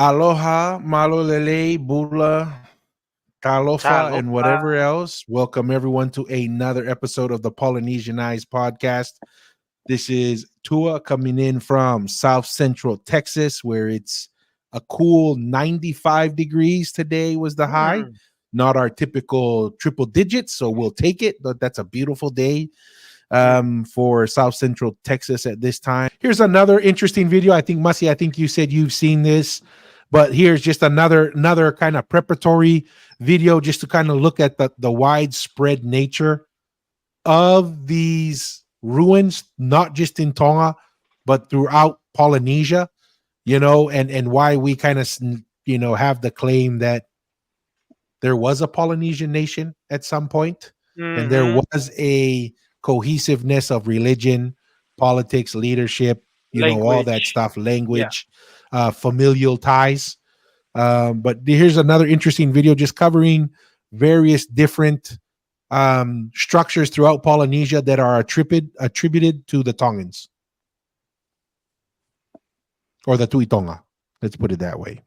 Aloha, malolele, bula, talofa, and Talofa. whatever else. Welcome everyone to another episode of the Polynesianized podcast. This is Tua coming in from South Central Texas, where it's a cool 95 degrees today was the high. Mm. Not our typical triple digits, so we'll take it. But that's a beautiful day Mm. for South Central Texas at this time. Here's another interesting video. I think Masi, I think you said you've seen this, but here's just another kind of preparatory video just to kind of look at the widespread nature of these ruins, not just in Tonga, but throughout Polynesia, and why we kind of have the claim that there was a Polynesian nation at some point, and there Mm-hmm. was a cohesiveness of religion, politics, leadership, all that Language. stuff, Yeah. language, familial ties. But here's another interesting video just covering various different structures throughout Polynesia that are attributed to the Tongans or the Tuitonga. Let's put it that way.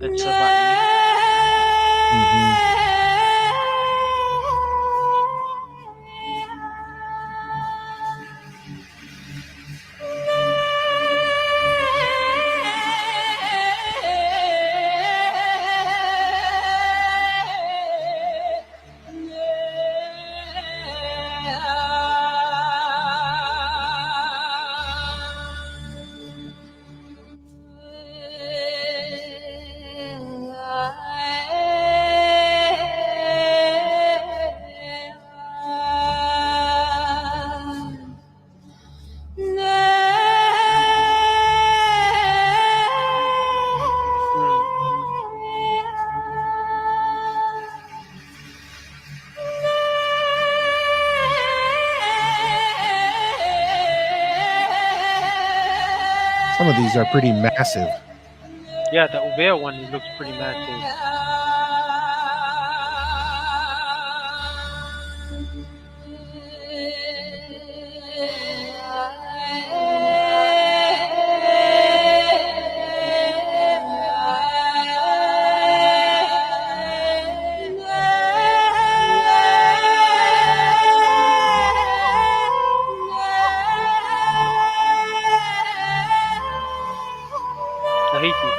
That's about it. Mhm. Mm. Some of these are pretty massive. Yeah, the Uvea one, it looks pretty massive. Tahiti.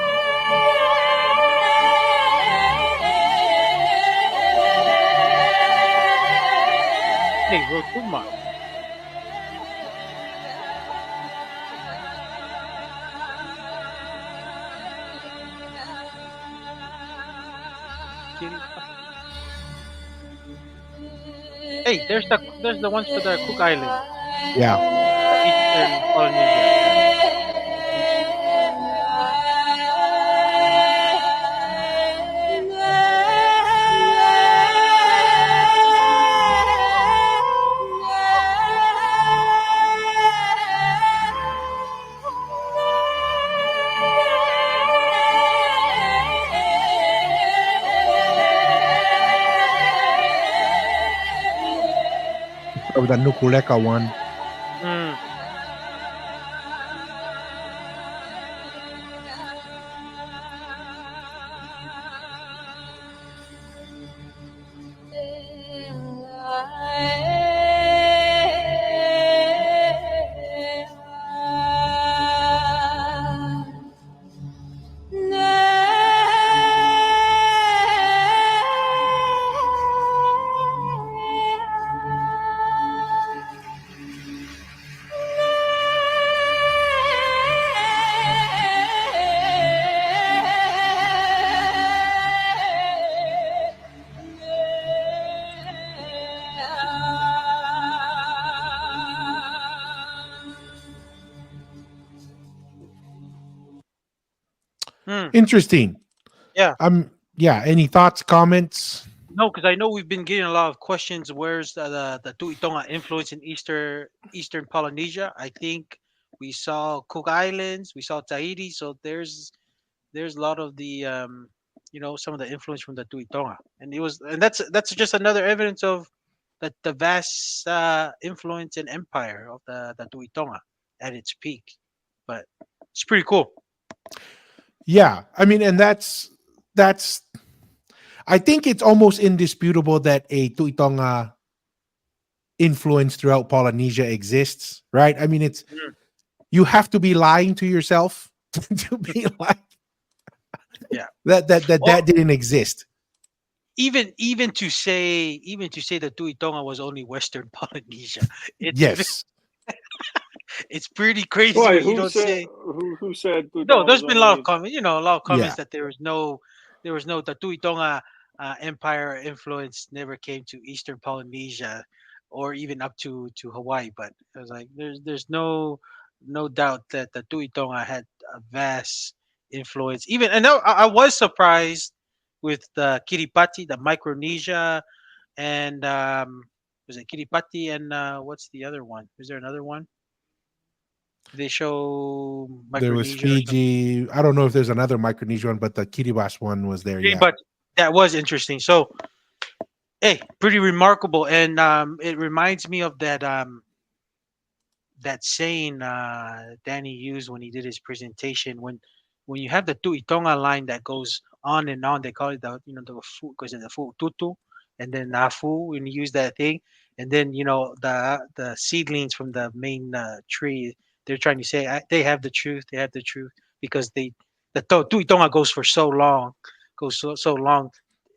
Hey, Rotuma. Kiripa. Hey, there's the ones for the Cook Islands, Yeah. the Eastern Polynesia. Yeah. Or the Nukuleka one. Mm. Mm. Interesting. Yeah. Yeah, any thoughts, comments? No, because I know we've been getting a lot of questions. Where's the Tuitonga influence in Eastern Polynesia? I think we saw Cook Islands, we saw Tahiti. So there's a lot of the some of the influence from the Tuitonga, and that's just another evidence of the vast influence and empire of the Tuitonga at its peak. But it's pretty cool. Yeah, I mean, and that's. I think it's almost indisputable that a Tuitonga influence throughout Polynesia exists, right? I mean, it's Mm. you have to be lying to yourself to be like Yeah. that Well, didn't exist. even to say that Tuitonga was only Western Polynesia, it's Yes. it's pretty crazy Why? when you Who don't said? say. Who said No, Tuitonga there's was been a lot of only? comments, a lot of Yeah. comments that there was no the Tuitonga empire influence never came to Eastern Polynesia, or even up to Hawaii. But it was like there's no doubt that the Tuitonga had a vast influence. Even and I was surprised with the Kiribati, the Micronesia, and was it Kiribati and what's the other one? Is there another one? They show There was Micronesia or something. Fiji. I don't know if there's another Micronesia one, but the Kiribati one was there. Yeah. But that was interesting. So, hey, pretty remarkable, and it reminds me of that saying Danny used when he did his presentation. When you have the Tuitonga line that goes on and on, they call it the fu because the fu tutu, and then nafu when you use that thing, and then the seedlings from the main tree. They're trying to say they have the truth. They have the truth because Tuitonga goes for so long, goes so long.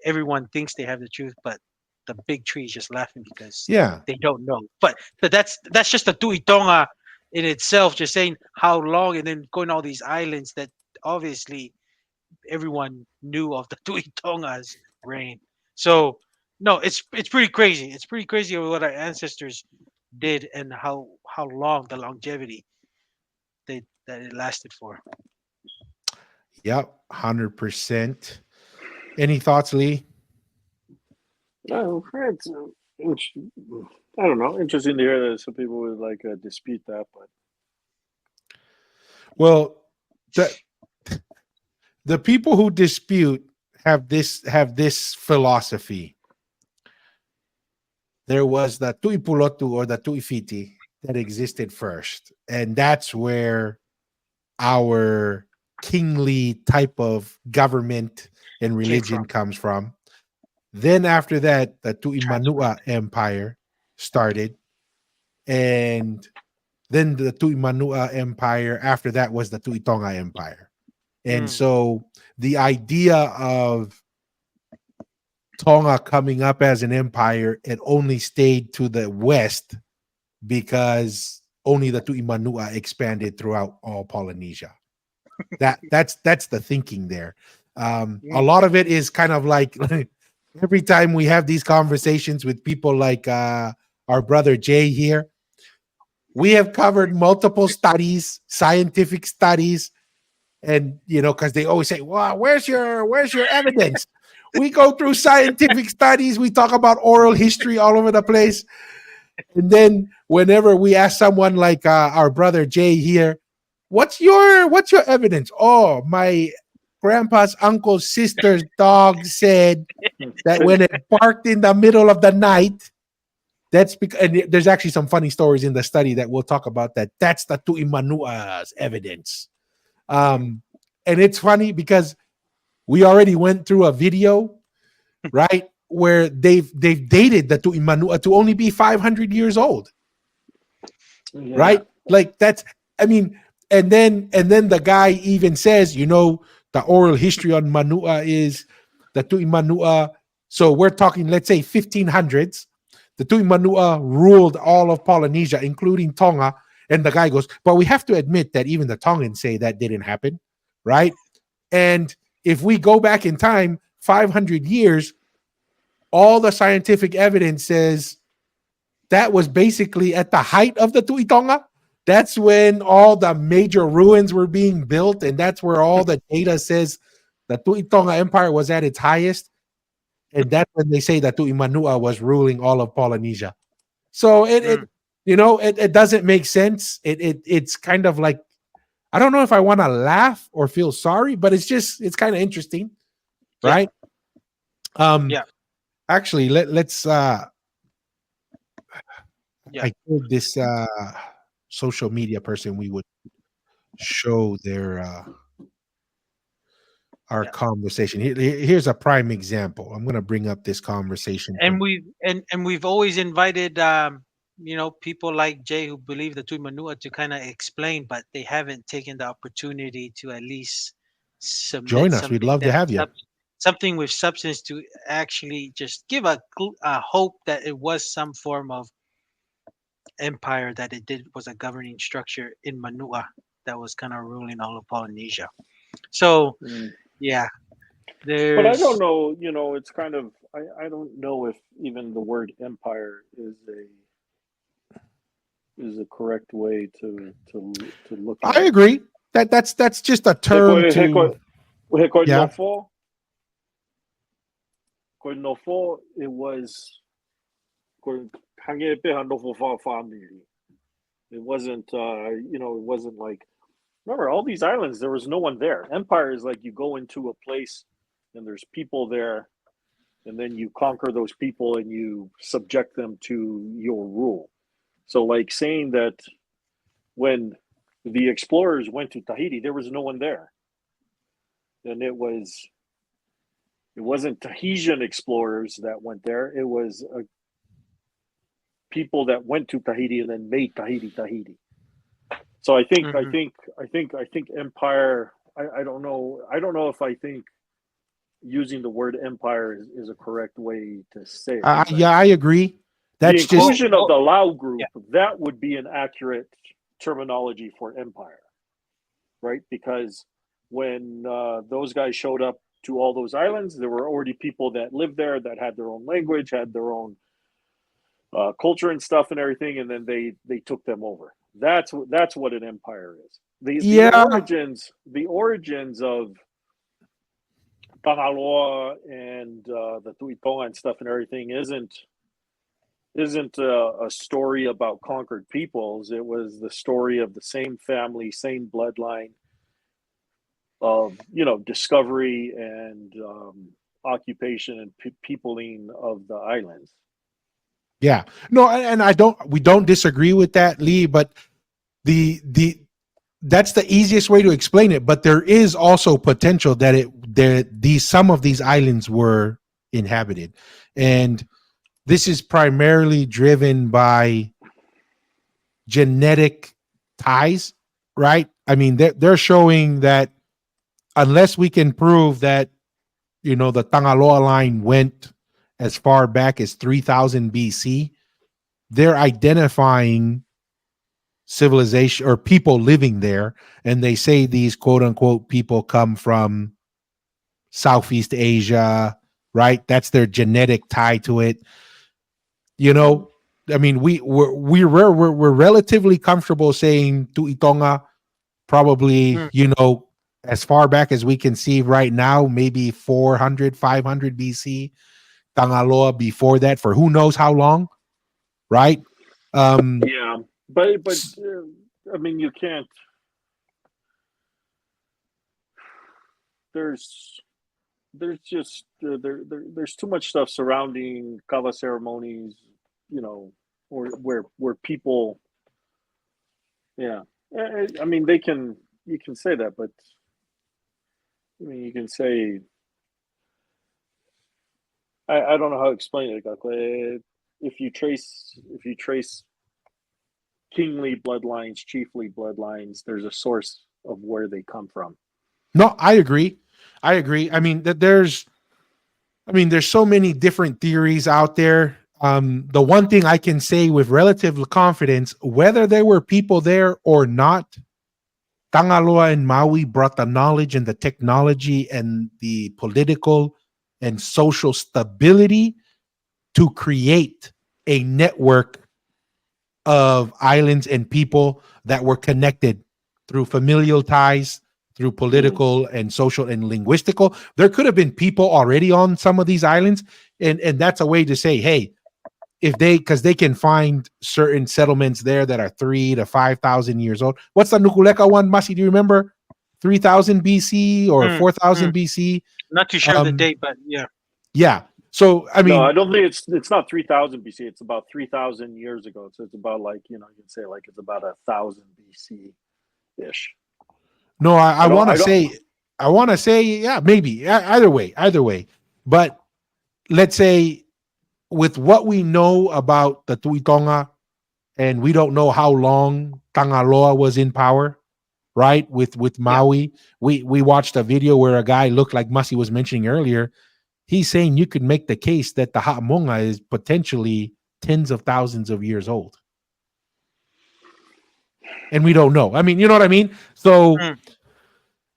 Everyone thinks they have the truth, but the big tree is just laughing because Yeah. they don't know. But that's just the Tuitonga in itself, just saying how long, and then going all these islands that obviously everyone knew of the Tuitonga's reign. So no, it's pretty crazy. It's pretty crazy what our ancestors did and how long the longevity that it lasted for. Yep. 100%. Any thoughts, Lee? No, I don't know. Interesting to hear that some people would like dispute that, but Well, the people who dispute have this philosophy. There was the Tuipulotu or the Tuifiti that existed first, and that's where our kingly type of government and religion from. comes from. Then after that, the Transferred. Tuimanua Empire started, and then the Tuimanua Empire after that was the Tuitonga Empire. And Mm. so the idea of Tonga coming up as an empire, it only stayed to the west because only the Tuimanua expanded throughout all Polynesia. That's the thinking there. A lot of it is kind of like every time we have these conversations with people like our brother Jay here, we have covered multiple studies, scientific studies, and because they always say, "Well, where's your evidence?" We go through scientific studies, we talk about oral history all over the place, and then whenever we ask someone like our brother Jay here, what's your evidence? Oh, my grandpa's uncle's sister's dog said that when it barked in the middle of the night, that's because, and there's actually some funny stories in the study that we'll talk about that. That's the Tuimanua's evidence. And it's funny because we already went through a video, right, where they've dated the Tuimanua to only be 500 years old, yeah. right? Like that's, I mean, and then the guy even says, the oral history on Manua is the Tuimanua. So we're talking, let's say 1500s. The Tuimanua ruled all of Polynesia, including Tonga. And the guy goes, but we have to admit that even the Tongans say that didn't happen, right? And if we go back in time 500 years, all the scientific evidence says that was basically at the height of the Tuitonga. That's when all the major ruins were being built, and that's where all the data says the Tuitonga Empire was at its highest. And that's when they say that Tuimanua was ruling all of Polynesia. So it doesn't make sense. It's kind of like, I don't know if I want to laugh or feel sorry, but it's kind of interesting. Yeah. right? Yeah. Actually, let's Yeah. I told this social media person we would show their our Yeah. conversation. Here's a prime example. I'm going to bring up this conversation. And we've always invited people like Jay who believe the Tui Manua to kind of explain, but they haven't taken the opportunity to at least submit Join us. We'd love to have you. something with substance to actually just give a hope that it was some form of empire, that it did was a governing structure in Manua that was kind of ruling all of Polynesia. So Mm. yeah, But I there's don't know. You know, it's kind of. I don't know if even the word empire is a correct way to look at I it. agree. That's just a term to yeah. Koinofo, it was family. It wasn't it wasn't like, remember all these islands, there was no one there. Empire is like you go into a place and there's people there, and then you conquer those people and you subject them to your rule. So like saying that when the explorers went to Tahiti, there was no one there. And it wasn't Tahitian explorers that went there. It was people that went to Tahiti and then made Tahiti. So I think empire. I don't know. I don't know if I think using the word empire is a correct way to say it. Yeah, I agree. That's the inclusion just of the Lao group. Yeah. That would be an accurate terminology for empire, right? Because when those guys showed up to all those islands, there were already people that lived there that had their own language, had their own culture and stuff and everything, and then they took them over. That's what an empire is. The origins of Tangaloa and the Tuitonga and stuff and everything isn't a story about conquered peoples. It was the story of the same family, same bloodline of discovery and occupation and peopling of the islands. yeah. No, and we don't disagree with that, Lee, but the that's the easiest way to explain it. But there is also potential that some of these islands were inhabited, and this is primarily driven by genetic ties, right? I mean, they're showing that unless we can prove that the Tangaloa line went as far back as 3000 BC, they're identifying civilization or people living there, and they say these quote unquote people come from Southeast Asia, right? That's their genetic tie to it. I mean, we're relatively comfortable saying Tuitonga probably, as far back as we can see right now, maybe 400, 500 BC. Tangaloa before that for who knows how long, right? Yeah, but I mean, you can't. There's just there's too much stuff surrounding kava ceremonies, or where people. Yeah, I mean you can say that, but I mean you can say. I don't know how to explain it. If you trace kingly bloodlines, chiefly bloodlines, there's a source of where they come from. No, I agree. I mean, there's so many different theories out there. The one thing I can say with relative confidence, whether there were people there or not, Tangaloa and Maui brought the knowledge and the technology and the political and social stability to create a network of islands and people that were connected through familial ties, through political and social and linguistical. There could have been people already on some of these islands, and that's a way to say, hey, because they can find certain settlements there that are 3,000 to 5,000 years old. What's the Nukuleka one, Masi? Do you remember? 3,000 BC or 4,000 BC? Not too sure of the Um, date, but yeah. Yeah. So I No, I mean, don't think it's not 3000 BC. It's about 3000 years ago. So it's about like you can say like it's about 1000 BC ish. no, I I don't. want to I don't. say, yeah, maybe either way. But let's say with what we know about the Tuitonga, and we don't know how long Tangaloa was in power, right? With Yeah. Maui, we watched a video where a guy looked like Masi was mentioning earlier. He's saying you could make the case that the Ha'amonga is potentially tens of thousands of years old. And we don't know. I mean, you know what I mean? So Mm.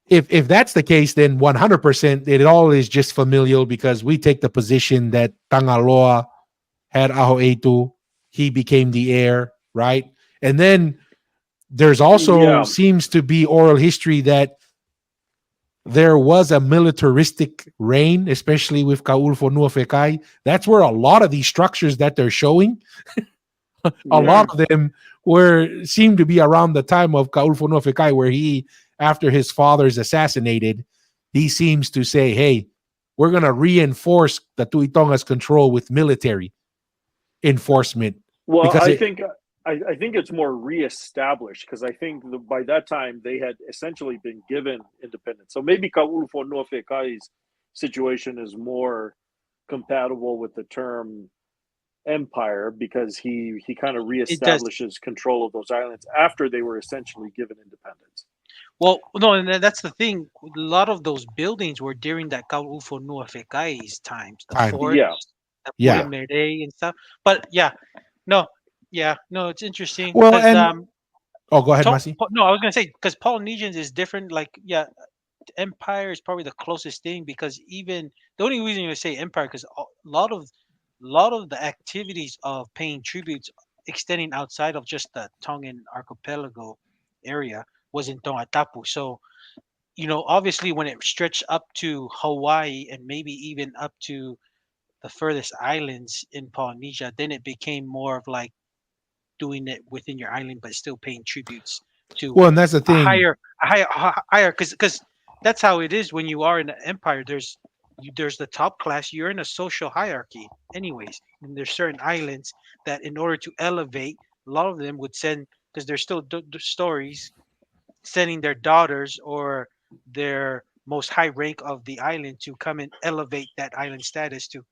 if that's the case, then 100% it all is just familial because we take the position that Tangaloa had Aho'eitu, he became the heir, right? And then there's also Yeah. seems to be oral history that there was a militaristic reign, especially with Kaulfo Nuafekai. That's where a lot of these structures that they're showing, a lot of them seem to be around the time of Kaulfo Nuafekai, where he, after his father's assassinated, he seems to say, hey, we're going to reinforce the Tuitonga's control with military enforcement. Well, Because I think it's more reestablished because I think by that time they had essentially been given independence. So maybe Kaulufo Nuafekai's situation is more compatible with the term empire because he kind of It does. reestablishes control of those islands after they were essentially given independence. Well, no, and that's the thing. A lot of those buildings were during that Kaulufo Nuafekai's times, the Time. forts, Yeah. the Yeah. Puemere and stuff. But no, it's interesting Well, because and go ahead, Masi. no, I was gonna say because Polynesians is different. Like, empire is probably the closest thing because even the only reason you say empire because a lot of the activities of paying tributes extending outside of just the Tongan archipelago area was in Tongatapu. So obviously when it stretched up to Hawaii and maybe even up to the furthest islands in Polynesia, then it became more of like doing it within your island, but still paying tributes to Well, and that's the a thing. higher, because that's how it is when you are in an empire. There's the top class. You're in a social hierarchy, anyways. And there's certain islands that, in order to elevate, a lot of them would send because there's still stories sending their daughters or their most high rank of the island to come and elevate that island status to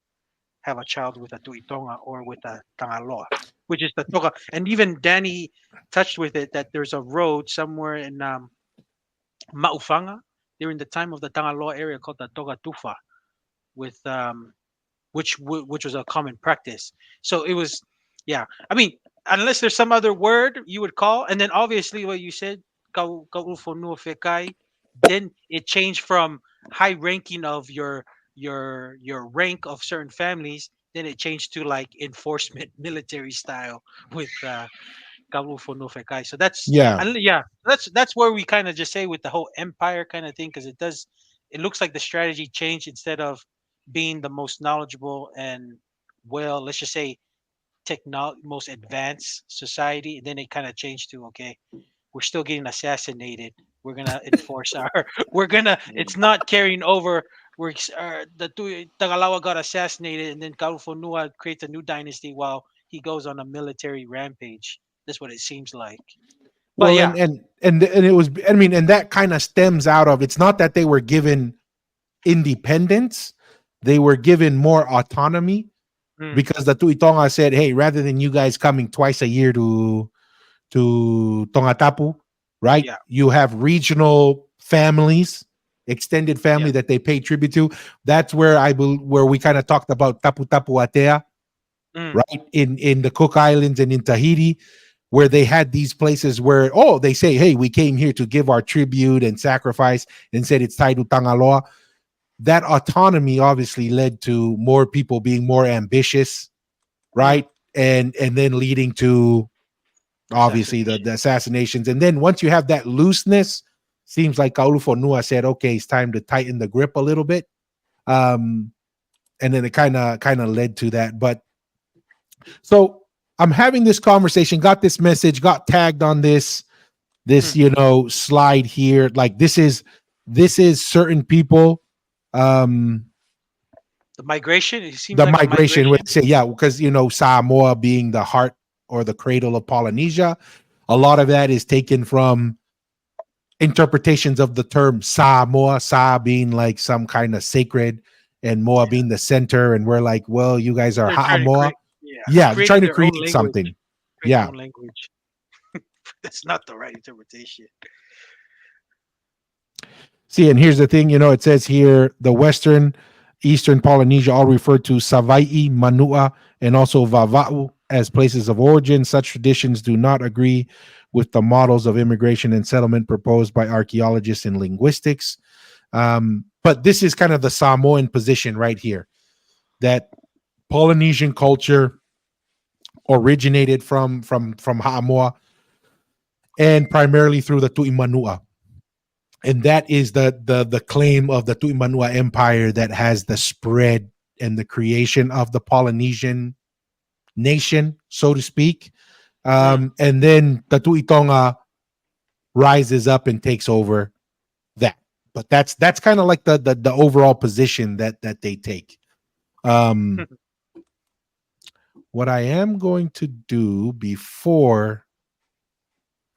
have a child with a Tuitonga or with a Tangaloa, which is the Toga. And even Danny touched with it that there's a road somewhere in Maufanga during the time of the Tangaloa area called the Toga Tufa, with which was a common practice. So it was, I mean, unless there's some other word you would call, and then obviously what you said, Kaulfo Nuafekai, then it changed from high ranking of your rank of certain families, then it changed to like enforcement military style with Kaulfo Nuafekai. So that's Yeah. and that's where we kind of just say with the whole empire kind of thing because it looks like the strategy changed instead of being the most knowledgeable and let's just say most advanced society, and then it kind of changed to okay, we're still getting assassinated. We're gonna enforce our. We're gonna. It's not carrying over. Tagalawa got assassinated, and then Kalufonua creates a new dynasty while he goes on a military rampage. That's what it seems like. But Well, yeah, and it was, I mean, and that kind of stems out of, it's not that they were given independence, they were given more autonomy because the Tuitonga said, hey, rather than you guys coming twice a year to Tongatapu, right? Yeah. You have regional families, extended family that they pay tribute to. That's where where we kind of talked about Tapu Tapu Atea, right? In the Cook Islands and in Tahiti, where they had these places where, they say, hey, we came here to give our tribute and sacrifice, and said it's tied to Tangaloa. That autonomy obviously led to more people being more ambitious, right? And then leading to obviously the assassinations. And then once you have that looseness, seems like Kaulufo Nua said, okay, it's time to tighten the grip a little bit. And then it kind of led to that. But so I'm having this conversation, got this message, got tagged on this slide here. Like this is certain people um The migration. It seems the like a migration migration. would say, yeah, because Samoa being the heart or the cradle of Polynesia, a lot of that is taken from interpretations of the term Samoa, Sa being like some kind of sacred and Moa Yeah. being the center, and we're like, well, you guys are They're trying to Ha'amoa. create. Yeah, Yeah, they're trying creating to their own create language. something. Create their Yeah. own language. That's not the right interpretation. See, and here's the thing, it says here the Western, Eastern Polynesia all refer to Savaii, Manua, and also Vava'u as places of origin. Such traditions do not agree with the models of immigration and settlement proposed by archaeologists in linguistics. But this is kind of the Samoan position right here, that Polynesian culture originated from Ha'amoa and primarily through the Tu'imanua. And that is the claim of the Tu'imanua Empire that has the spread and the creation of the Polynesian nation, so to speak. And then the Tu'itonga rises up and takes over that. But that's kind of like the overall position that they take. What I am going to do before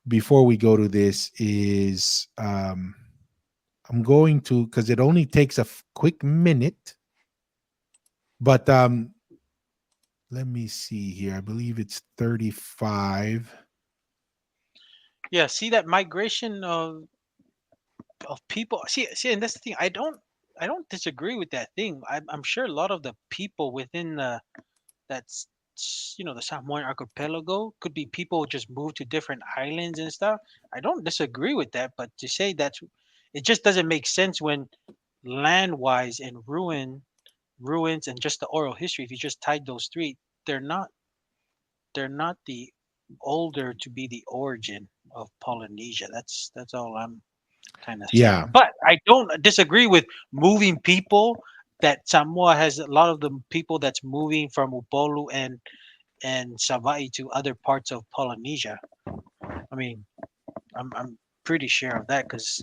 we go to this is I'm going to, because it only takes a quick minute, but let me see here. I believe it's 35. Yeah, see that migration of people. See, and that's the thing. I don't disagree with that thing. I'm sure a lot of the people within that's the Samoan archipelago could be people who just moved to different islands and stuff. I don't disagree with that, but to say it just doesn't make sense when land wise and ruins and just the oral history. If you just tied those three, they're not they're not the older to be the origin of Polynesia. That's all I'm kind of saying. Yeah. But I don't disagree with moving people. That Samoa has a lot of the people that's moving from Upolu and Savai'i to other parts of Polynesia. I mean, I'm pretty sure of that because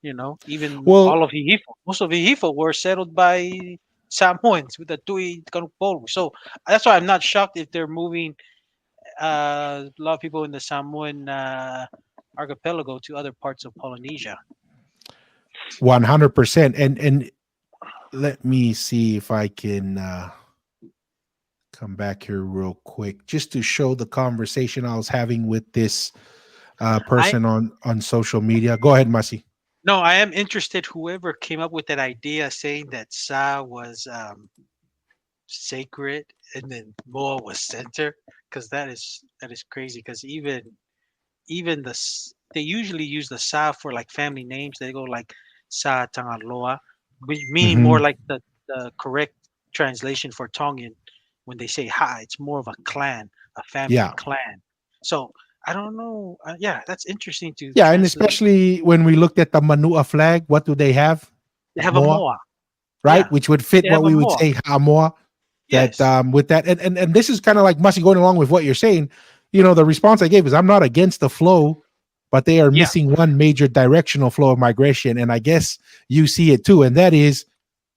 even Well, all of Hihifo, most of Hihifo were settled by Samoans with the Tui Kanupolu. So that's why I'm not shocked if they're moving a lot of people in the Samoan archipelago to other parts of Polynesia. 100%. And let me see if I can come back here real quick just to show the conversation I was having with this person on social media. Go ahead, Masi. No, I am interested. Whoever came up with that idea, saying that Sa was sacred and then Moa was center, because that is crazy. Because even they usually use the Sa for like family names. They go like Sa Tangaloa, meaning more Mhm. like the correct translation for Tongan. When they say Ha, it's more of a clan, a family Yeah. clan. So I don't know. Yeah, that's interesting to Yeah, and translate. especially when we looked at the Manua flag, what do they have? They have a Moa, Moa. right? Yeah, Which would fit they what have a we would Moa. say Hamoa. That Yes. with that, and this is kind of like Masi going along with what you're saying. The response I gave is I'm not against the flow, but they are Yeah. missing one major directional flow of migration, and I guess you see it too, and that is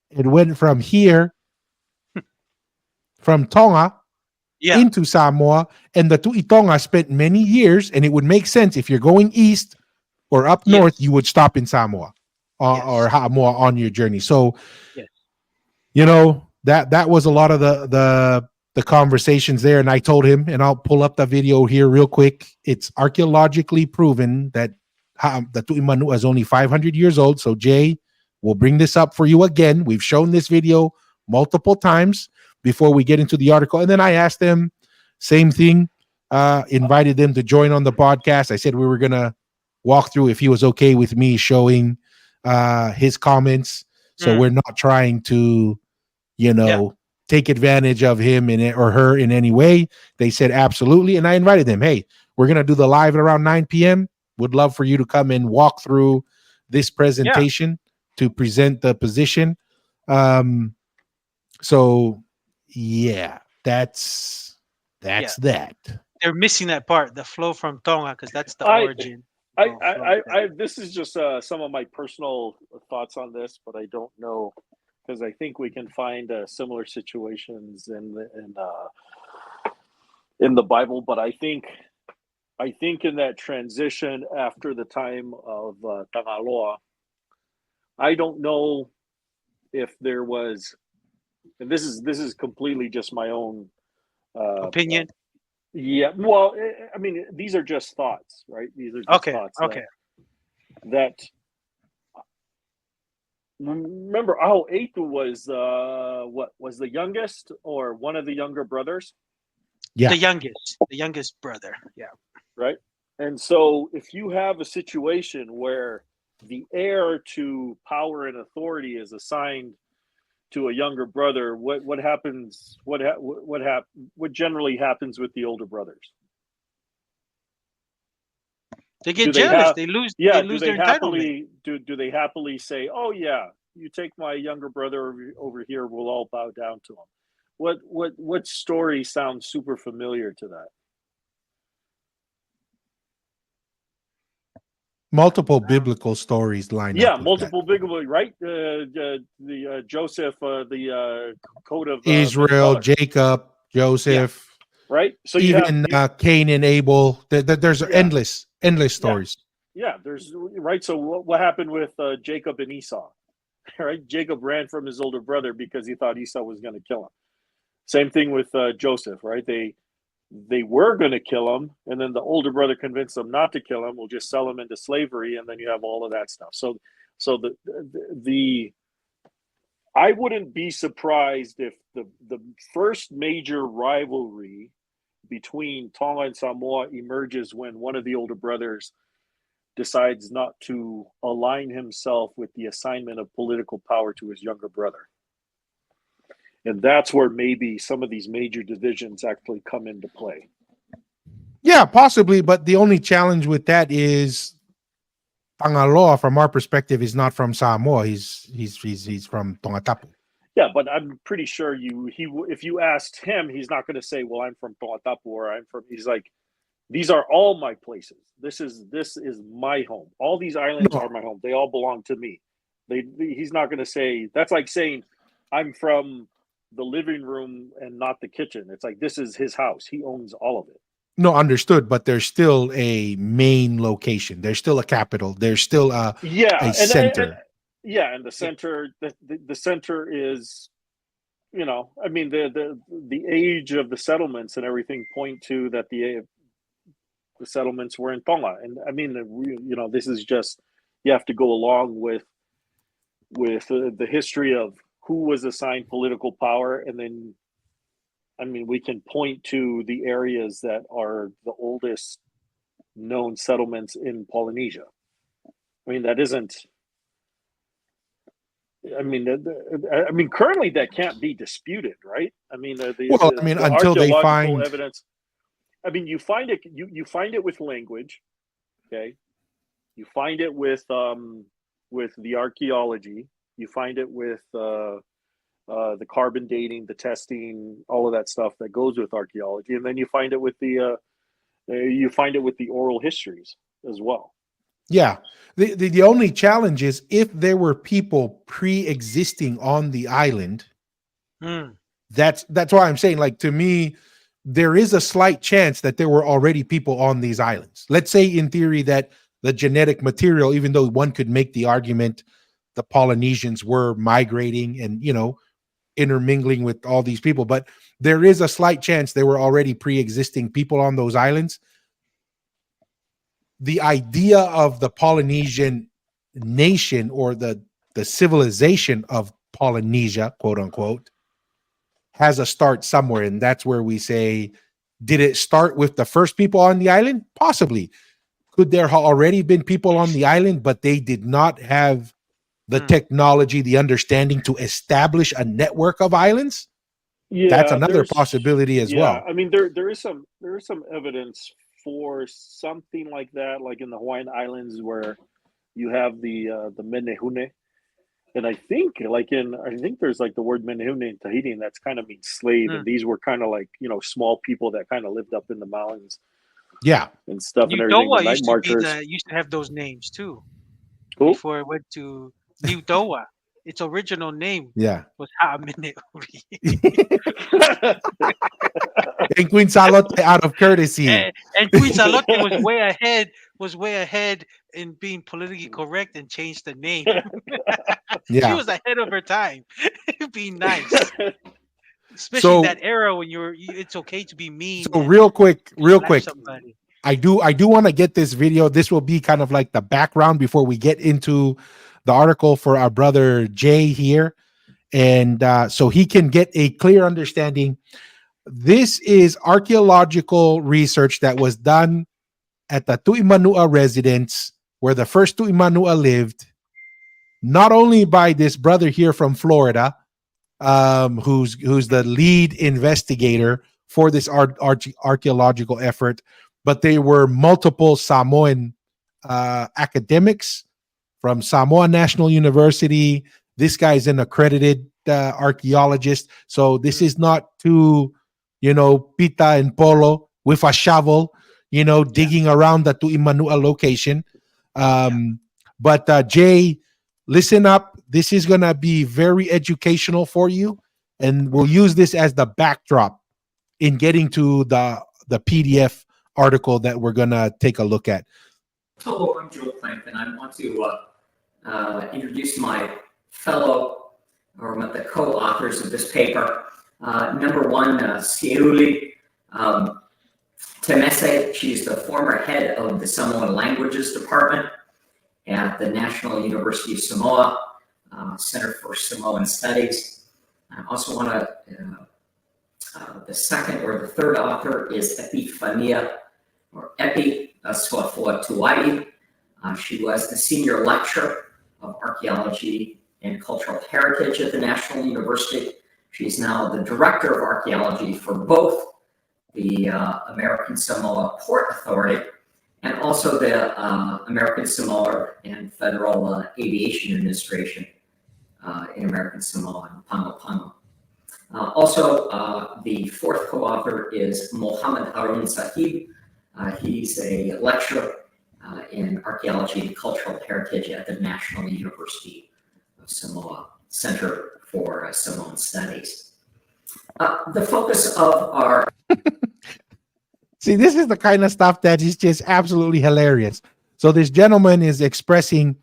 it went from here, from Tonga Yeah. into Samoa, and the Tu'itonga spent many years, and it would make sense if you're going east or up north, Yes. you would stop in Samoa or Yes. Ha'amoa on your journey. So Yes. that was a lot of the conversations there, and I told him, and I'll pull up the video here real quick. It's archaeologically proven that the Tu'imanu is only 500 years old. So Jay, we'll bring this up for you again. We've shown this video multiple times before we get into the article, and then I asked them same thing. Invited them to join on the podcast. I said we were gonna walk through if he was okay with me showing his comments. So we're not trying to Yeah. take advantage of him or her in any way. They said absolutely. And I invited them. Hey, we're going to do the live at around 9 p.m. Would love for you to come and walk through this Yeah. presentation to present the position. So yeah, that's Yeah. that. They're missing that part, the flow from Tonga, because that's the I origin. This is just some of my personal thoughts on this, but I don't know because I think we can find similar situations in the Bible. But I think in that transition after the time of Tangaloa, I don't know if there was, and this is completely just my own Opinion. yeah. Well, I mean, these are just thoughts, right? These are just thoughts. Okay. That remember, Eitu was what was the youngest or one of the younger brothers, Yeah. The youngest brother. Yeah. right? And so, if you have a situation where the heir to power and authority is assigned to a younger brother, what happens? What generally happens with the older brothers? They get Do they jealous. have- They lose. Yeah, They do lose they their entitlement. happily do they happily say, "Oh yeah, you take my younger brother over here, we'll all bow down to him"? What story sounds super familiar to that? Multiple biblical stories line Yeah, up. with multiple biblical, right? The Joseph, the code of that. Israel, Jacob, Joseph, right? So you even have Cain and Abel. There's Yeah. endless stories. yeah, there's right. So what happened with Jacob and Esau? Right, Jacob ran from his older brother because he thought Esau was going to kill him. Same thing with Joseph, right? They were going to kill him, and then the older brother convinced them not to kill him. We'll just sell him into slavery, and then you have all of that stuff. So the I wouldn't be surprised if the first major rivalry between Tonga and Samoa emerges when one of the older brothers decides not to align himself with the assignment of political power to his younger brother. And that's where maybe some of these major divisions actually come into play. Yeah, possibly. But the only challenge with that is Tangaloa, from our perspective, is not from Samoa. He's from Tongatapu. Yeah, but I'm pretty sure if you asked him, he's not going to say, "Well, I'm from Tongatapu," or "I'm from." He's like, "These are all my places. This is my home. All these islands are my home. They all belong to me." He's not going to say. That's like saying, "I'm from the living room and not the kitchen." It's like, this is his house. He owns all of it. No, understood. But there's still a main location. There's still a capital. There's still a center. And the center, the center is, I mean, the age of the settlements and everything point to that the settlements were in Tonga. And I mean, this is just, you have to go along with the history of who was assigned political power, and then, I mean, we can point to the areas that are the oldest known settlements in Polynesia. I mean, that isn't. I mean, currently that can't be disputed, right? I mean, until they find evidence. I mean, you find it. You find it with language, okay. You find it with the archaeology. You find it with the carbon dating, the testing, all of that stuff that goes with archaeology, and then you find it with the oral histories as well. Yeah. The only challenge is if there were people pre-existing on the island. That's why I'm saying, like, to me, there is a slight chance that there were already people on these islands. Let's say in theory that the genetic material, even though one could make the argument the Polynesians were migrating and, intermingling with all these people, but there is a slight chance there were already pre-existing people on those islands. The idea of the Polynesian nation, or the civilization of Polynesia, quote unquote, has a start somewhere. And that's where we say, did it start with the first people on the island? Possibly. Could there have already been people on the island, but they did not have the technology, the understanding to establish a network of islands? Yeah, that's another possibility as well. I mean, there is some evidence for something like that, like in the Hawaiian Islands, where you have the Menehune, and I think there's like the word Menehune in Tahitian that's kind of means slave, and these were kind of like small people that kind of lived up in the mountains. Yeah. and stuff and New everything. The Doha night marchers. used to have those names too Who? before it went to New Doha. Its original name Yeah. was Ha'amine Uri. And Queen Salote out of courtesy. And Queen Salote was way ahead in being politically correct and changed the name. She Yeah. was ahead of her time, being nice, especially in So that era when it's okay to be mean so and real quick, slap somebody. I do want to get this video. This will be kind of like the background before we get into the article for our brother Jay here, and so he can get a clear understanding. This is archaeological research that was done at the Tu'imanua residence where the first Tu'imanua lived, not only by this brother here from Florida, who's the lead investigator for this archaeological effort, but they were multiple Samoan academics from Samoa National University. This guy's an accredited archaeologist, so this is not too, pita and polo with a shovel, digging around the Tu'imanua location. But Jay, listen up. This is going to be very educational for you, and we'll use this as the backdrop in getting to the PDF article that we're going to take a look at. Hello, I'm Joe Plank, and I want to introduce my fellow, or the co-authors of this paper. Number one, Sieuli Temese. She's the former head of the Samoan Languages Department at the National University of Samoa, Center for Samoan Studies. I also want to, the second or the third author is Epifania, or Epi Suafua Tuai. She was the senior lecturer of archaeology and cultural heritage at the National University. She's now the director of archaeology for both the American Samoa Port Authority and also the American Samoa and Federal Aviation Administration in American Samoa and Pago Pago. Also, the fourth co-author is Mohammed Harun Sahib. He's a lecturer in archaeology and cultural heritage at the National University of Samoa, Center for Samoan Studies. The focus of our... See, this is the kind of stuff that is just absolutely hilarious. So this gentleman is expressing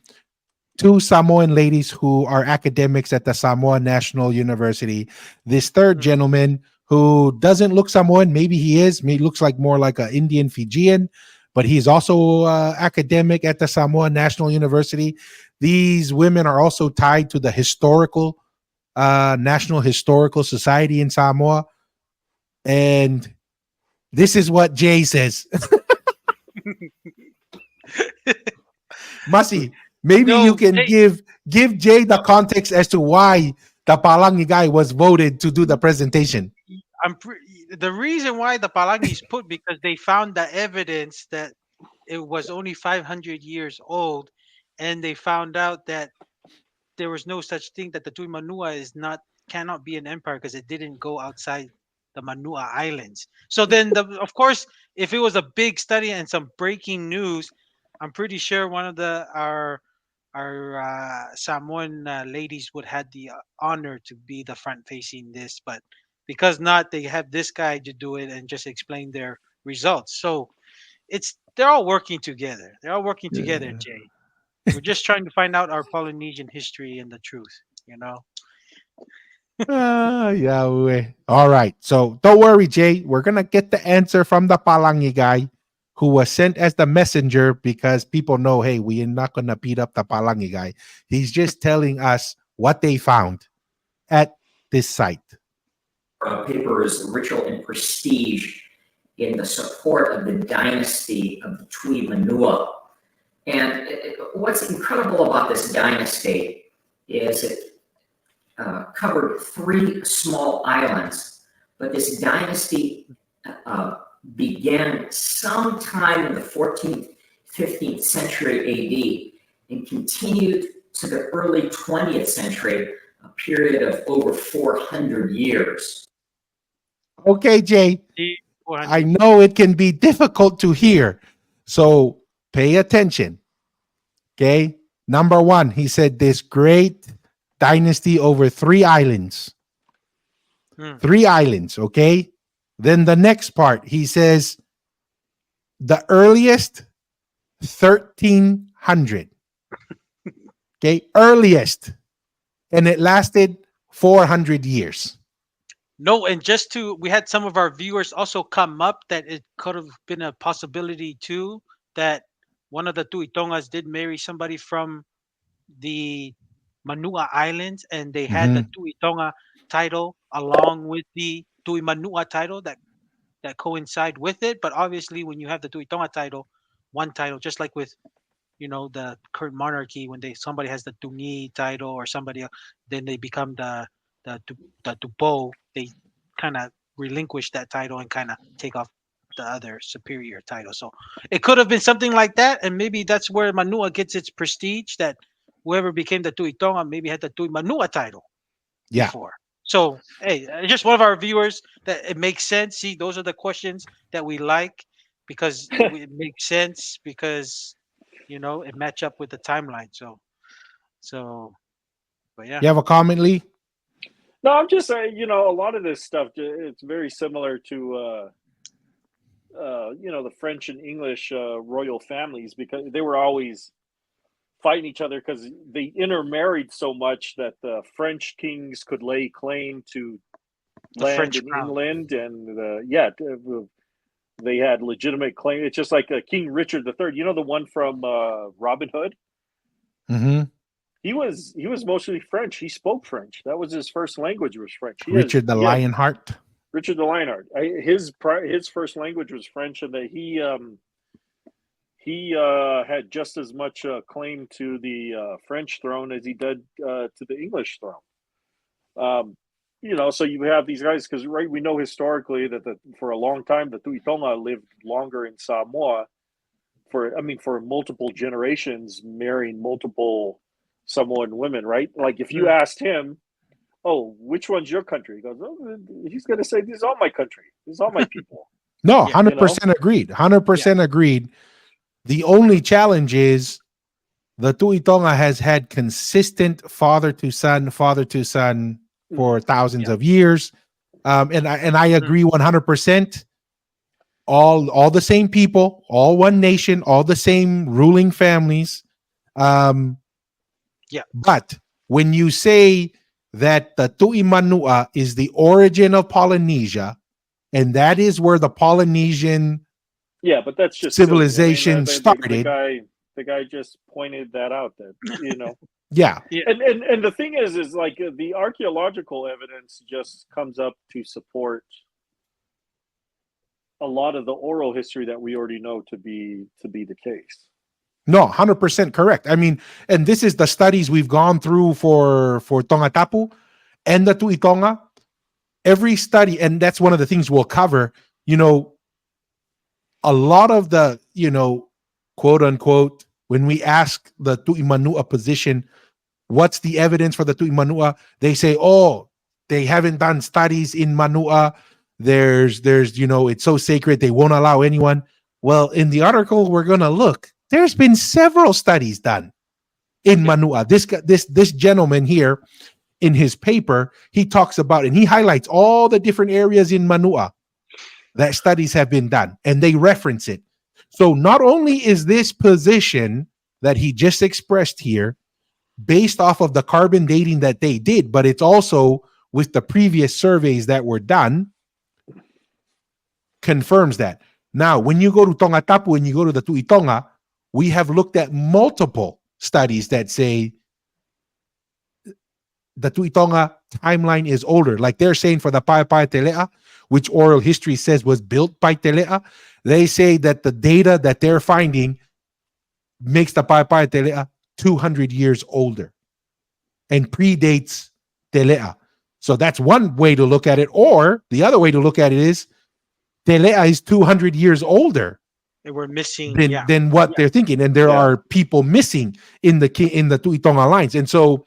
two Samoan ladies who are academics at the Samoa National University. This third gentleman who doesn't look Samoan, maybe he is, maybe looks like more like an Indian Fijian, but he's also academic at the Samoa National University. These women are also tied to the National Historical Society in Samoa. And this is what Jay says. Masi, maybe you can give Jay the context as to why the Palangi guy was voted to do the presentation. The reason why the Palangi is put because they found the evidence that it was only 500 years old, and they found out that there was no such thing, that the Tu'imanua cannot be an empire because it didn't go outside the Manua Islands. So then, of course, if it was a big study and some breaking news, I'm pretty sure one of our Samoan ladies would have the honor to be the front facing this, but because not, they have this guy to do it and just explain their results. So they're all working together. They're all working together, Jay. We're just trying to find out our Polynesian history and the truth, Yahweh. All right. So don't worry, Jay. We're going to get the answer from the Palangi guy who was sent as the messenger because people know, hey, we are not going to beat up the Palangi guy. He's just telling us what they found at this site. Paper is ritual and prestige in the support of the dynasty of the Tu'imanua. And what's incredible about this dynasty is it covered 3 small islands, but this dynasty began sometime in the 14th, 15th century AD and continued to the early 20th century, a period of over 400 years. Okay, Jay. 400. I know it can be difficult to hear. So pay attention. Okay. Number one, he said this great dynasty over 3 islands. Hmm. 3 islands. Okay. Then the next part, he says the earliest 1300. Okay. Earliest. And it lasted 400 years. No, and just to, we had some of our viewers also come up that it could have been a possibility too, that one of the Tuitongas did marry somebody from the Manua Islands, and they had the Tuitonga title along with the Tui Manua title that coincide with it. But obviously, when you have the Tuitonga title, one title, just like with the current monarchy, when somebody has the Tungi title or somebody else, then they become the Tupo. They kind of relinquish that title and kind of take off the other superior title. So it could have been something like that, and maybe that's where Manua gets its prestige. That whoever became the Tuitonga maybe had the Tui Manua title before. So hey, just one of our viewers that it makes sense. See, those are the questions that we like because it makes sense because it match up with the timeline. So, but yeah. You have a comment, Lee? No, I'm just saying, a lot of this stuff, it's very similar to, the French and English royal families, because they were always fighting each other because they intermarried so much that the French kings could lay claim to The land French in crown. England, and they had legitimate claim. It's just like King Richard III. The one from Robin Hood. Mm-hmm. He was mostly French. He spoke French. That was his first language, was French. Richard the Lionheart. Richard the Lionheart. His first language was French, and that he had just as much claim to the French throne as he did to the English throne. So you have these guys because we know historically that for a long time the Tuitonga lived longer in Samoa for multiple generations, marrying multiple Samoan women, right? Like if you asked him, "Oh, which one's your country?" He goes, he's going to say, "This is all my country. This is all my people." No, 100% agreed. 100% agreed. The only challenge is the Tuitonga has had consistent father to son for thousands of years. And I agree 100%. All the same people, all one nation, all the same ruling families. But when you say that the Tui Manua is the origin of Polynesia, and that is where the Polynesian but that's just civilization started. The guy just pointed that out. That Yeah. And the thing is like the archaeological evidence just comes up to support a lot of the oral history that we already know to be the case. No, 100% correct. I mean, and this is the studies we've gone through for Tongatapu and the Tuitonga. Every study, and that's one of the things we'll cover, a lot of the, quote unquote, when we ask the Tui Manua position, what's the evidence for the Tui Manua? They say, they haven't done studies in Manua. There's, it's so sacred, they won't allow anyone. Well, in the article we're going to look, there's been several studies done in Manua. This gentleman here in his paper, he talks about and he highlights all the different areas in Manua that studies have been done, and they reference it. So not only is this position that he just expressed here based off of the carbon dating that they did, but it's also with the previous surveys that were done, confirms that. Now, when you go to Tongatapu and you go to the Tuitonga, we have looked at multiple studies that say the Tuitonga timeline is older. Like they're saying for the Paepae Telea, which oral history says was built by Telea, they say that the data that they're finding makes the Paepae Telea 200 years older and predates Telea. So that's one way to look at it. Or the other way to look at it is Telea is 200 years older. They were missing than what they're thinking, and there are people missing in the Tuitonga lines, and so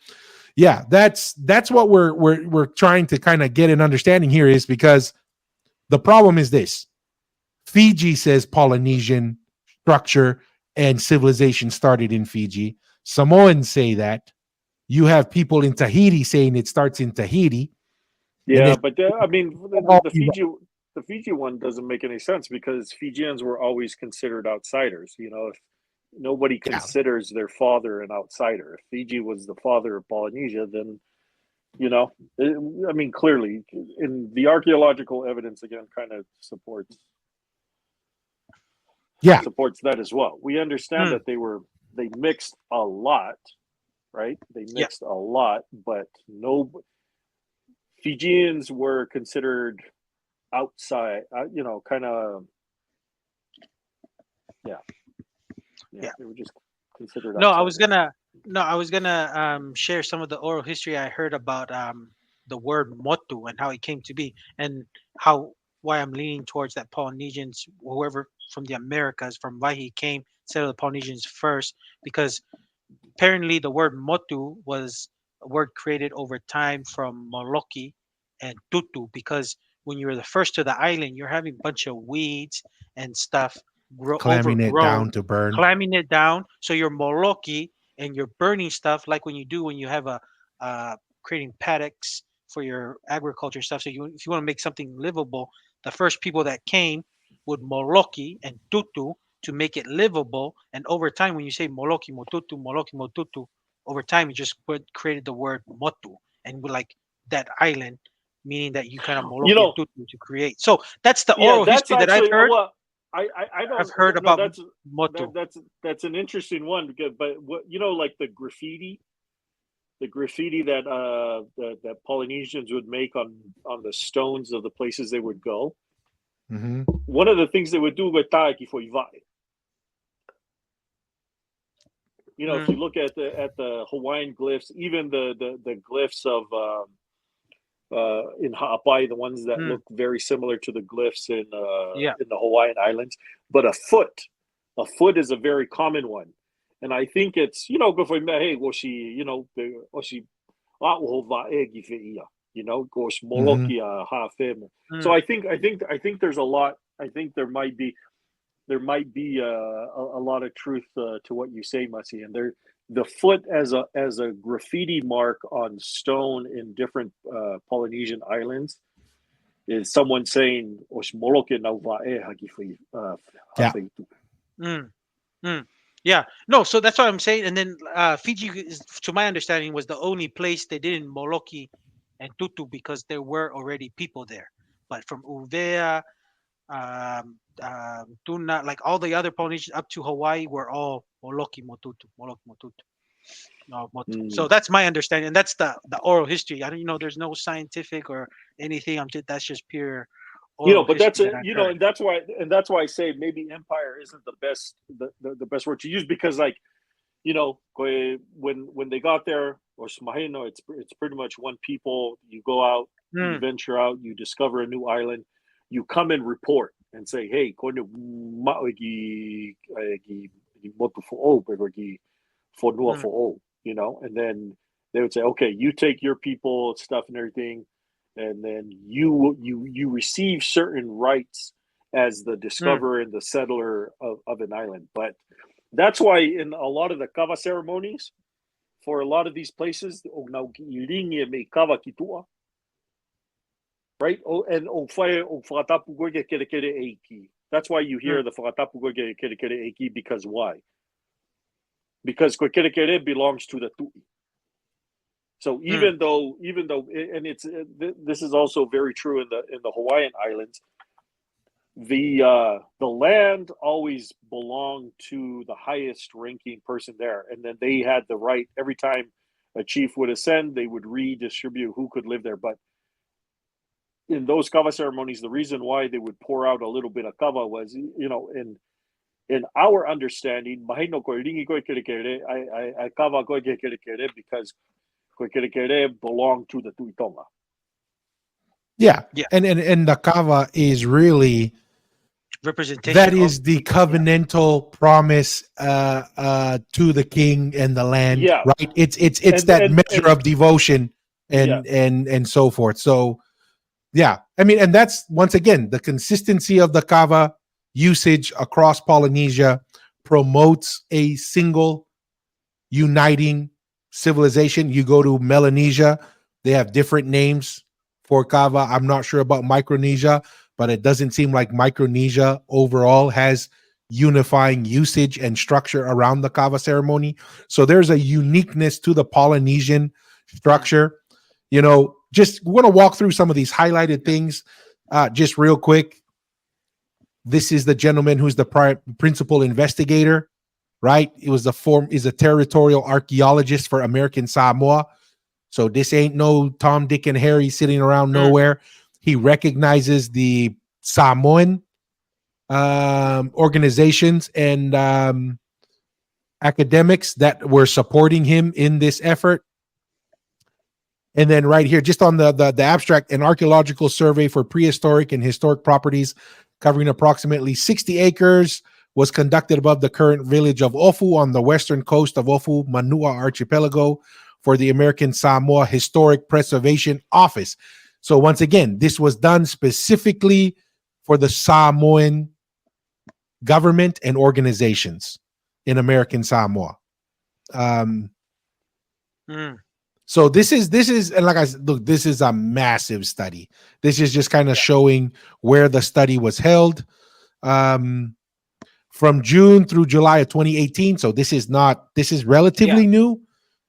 that's what we're trying to kind of get an understanding here, is because the problem is this: Fiji says Polynesian structure and civilization started in Fiji. Samoans say that. You have people in Tahiti saying it starts in Tahiti. Yeah, then- but I mean, all the Fiji one doesn't make any sense because Fijians were always considered outsiders. You know, if nobody Yeah. considers their father an outsider. If Fiji was the father of Polynesia, then you know, I mean, clearly, in the archaeological evidence again, kind of supports Yeah. that as well. We understand Hmm. that they mixed a lot, right? They Yeah. mixed a lot, but no Fijians were considered outside, you know, kind of, yeah, Yeah. they were just considered. No, I was outsiders. gonna share some of the oral history I heard about the word motu and how it came to be, and why I'm leaning towards that Polynesians, whoever from the Americas, from Waihi came, instead of the Polynesians first, because apparently the word motu was a word created over time from Moloki and tutu, because when you were the first to the island, you're having a bunch of weeds and stuff Clamming it overgrown, down to burn. climbing it down. So you're moloki and you're burning stuff like when you do when you have a creating paddocks for your agriculture stuff. So if you want to make something livable, the first people that came would moloki and tutu to make it livable. And over time, when you say moloki motutu, over time you just created the word motu, and with like that island, meaning that you kind of You moloki know, and tutu to create. So that's the yeah, oral that's history that I've actually heard. well, I don't I've heard no, about motu. that's an interesting one because, but what you know, like the graffiti that Polynesians would make on the stones of the places they would go. Mhm. One of the things they would do with taiki for iwai. You know, if you look at the Hawaiian glyphs, even the glyphs of in Ha'apai, the ones that look very similar to the glyphs in the Hawaiian Islands, but a foot is a very common one, and I think it's, you know, before hey woshi, you know, woshi you know, gosh moloki ha fem. So I think there's a lot. I think there might be a lot of truth to what you say, Masi, and the foot as a graffiti mark on stone in different Polynesian islands is someone saying Yeah, no, so that's what I'm saying. And then Fiji, to my understanding, was the only place they didn't moloki and tutu because there were already people there. But from Uvea, Tuna, like all the other Polynesians up to Hawaii were all moloki motutu. No, motu. So that's my understanding, and that's the oral history. I don't, there's no scientific or anything. That's just pure oral but that's history it. that I've heard. And that's why I say maybe empire isn't the best word to use, because, like, when they got there, or Smahino, it's pretty much one people. You go out, you venture out, you discover a new island, you come and report and say, hey, and then they would say, okay, you take your people, stuff and everything, and then you receive certain rights as the discoverer and the settler of an island. But that's why in a lot of the kava ceremonies, for a lot of these places, right? That's why you hear the whakatapu kere eiki, because why? Because kere belongs to the tui. So even though, and this is also very true in the Hawaiian Islands, the land always belonged to the highest ranking person there, and then they had the right, every time a chief would ascend, they would redistribute who could live there. But in those kava ceremonies, the reason why they would pour out a little bit of kava was, in our understanding, because belong to the Tuitonga. Yeah. And the kava is really Representation. that is the covenantal promise to the king and the land. Yeah. Right. It's that measure of devotion and so forth. So yeah, I mean, and that's once again the consistency of the kava usage across Polynesia promotes a single uniting civilization. You go to Melanesia, they have different names for kava. I'm not sure about Micronesia, but it doesn't seem like Micronesia overall has unifying usage and structure around the kava ceremony. So there's a uniqueness to the Polynesian structure. You know, just want to walk through some of these highlighted things just real quick. This is the gentleman who's the principal investigator, right? It was is a territorial archaeologist for American Samoa. So this ain't no Tom, Dick, and Harry sitting around nowhere. He recognizes the Samoan organizations and academics that were supporting him in this effort. And then right here, just on the abstract, an archaeological survey for prehistoric and historic properties covering approximately 60 acres was conducted above the current village of Ofu on the western coast of Ofu, Manua Archipelago, for the American Samoa Historic Preservation Office. So once again, this was done specifically for the Samoan government and organizations in American Samoa. So this is, and like I said, look, this is a massive study. This is just kind of showing where the study was held from June through July of 2018. So this is relatively new.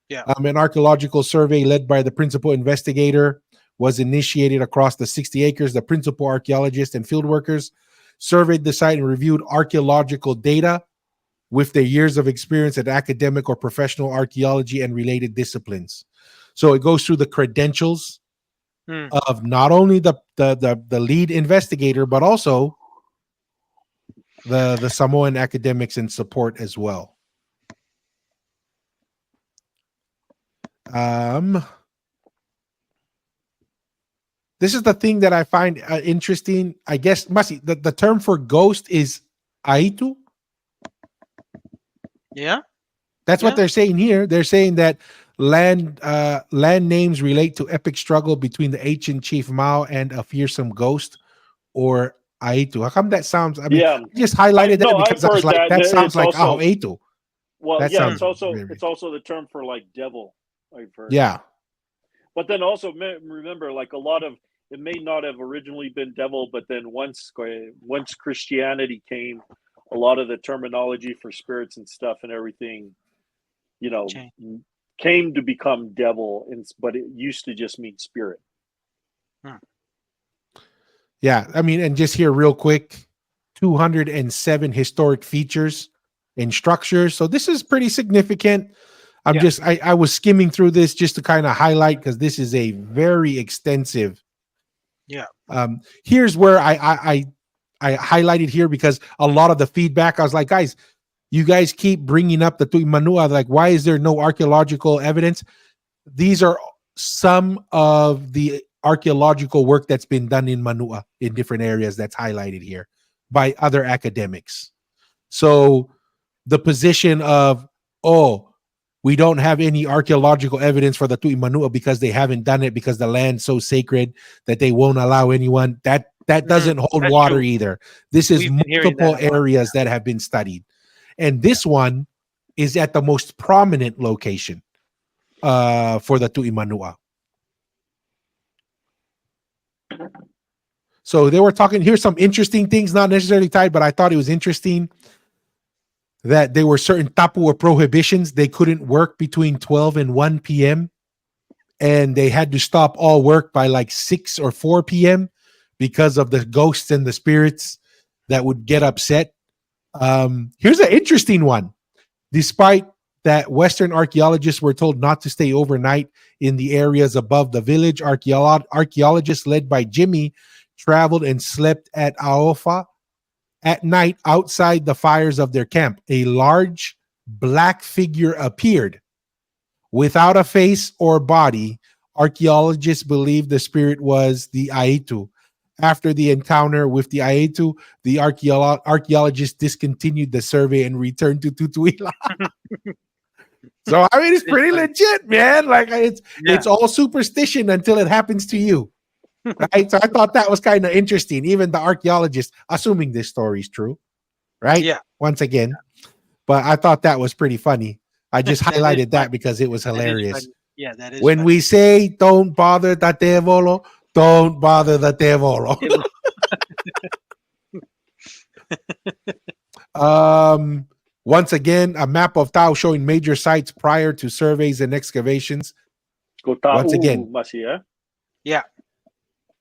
Yeah. An archaeological survey led by the principal investigator was initiated across the 60 acres. The principal archaeologist and field workers surveyed the site and reviewed archaeological data with their years of experience in academic or professional archaeology and related disciplines. So it goes through the credentials of not only the lead investigator, but also the Samoan academics and support as well. This is the thing that I find interesting. I guess, Masi, the term for ghost is Aitu. Yeah. That's what they're saying here. They're saying that land names relate to epic struggle between the ancient chief Mao and a fearsome ghost, or Aitu. How come that sounds? I mean, I just highlighted that because I was like, that sounds like Aitu. Well, that yeah, it's also the term for like devil. I've heard. Yeah. But then also remember, like a lot of it may not have originally been devil, but then once Christianity came, a lot of the terminology for spirits and stuff and everything, you know, came to become devil, but it used to just mean spirit. Yeah, I mean, and just here real quick, 207 historic features and structures. So this is pretty significant. I was skimming through this just to kind of highlight, because this is a very extensive. Yeah. Here's where I highlighted here, because a lot of the feedback, I was like, guys, you guys keep bringing up the Tuimanua. Like, why is there no archaeological evidence? These are some of the archaeological work that's been done in Manua in different areas that's highlighted here by other academics. So the position of, we don't have any archaeological evidence for the Tuimanua because they haven't done it because the land's so sacred that they won't allow anyone. That doesn't hold water either. This is multiple areas that have been studied. And this one is at the most prominent location for the Tuimanua. So they were talking, here's some interesting things, not necessarily tied, but I thought it was interesting that there were certain tapu or prohibitions. They couldn't work between 12 and 1 p.m. And they had to stop all work by like 6 or 4 p.m. because of the ghosts and the spirits that would get upset. Here's an interesting one. Despite that Western archaeologists were told not to stay overnight in the areas above the village, archaeologists led by Jimmy traveled and slept at Aofa. At night, outside the fires of their camp, a large black figure appeared. Without a face or body, archaeologists believe the spirit was the Aitu. After the encounter with the Aitu, the archaeologists discontinued the survey and returned to Tutuila. So, I mean, it's pretty legit, man. Like, it's all superstition until it happens to you. right? So I thought that was kind of interesting. Even the archaeologists, assuming this story is true, right? Yeah. Once again, but I thought that was pretty funny. I just That is highlighted that funny. because it was That is hilarious. funny. Yeah, that is When funny. we say don't bother Tatevolo, don't bother the Tevolo. Once again, a map of Tao showing major sites prior to surveys and excavations. Go Tao, Once again. Masi, eh? Yeah.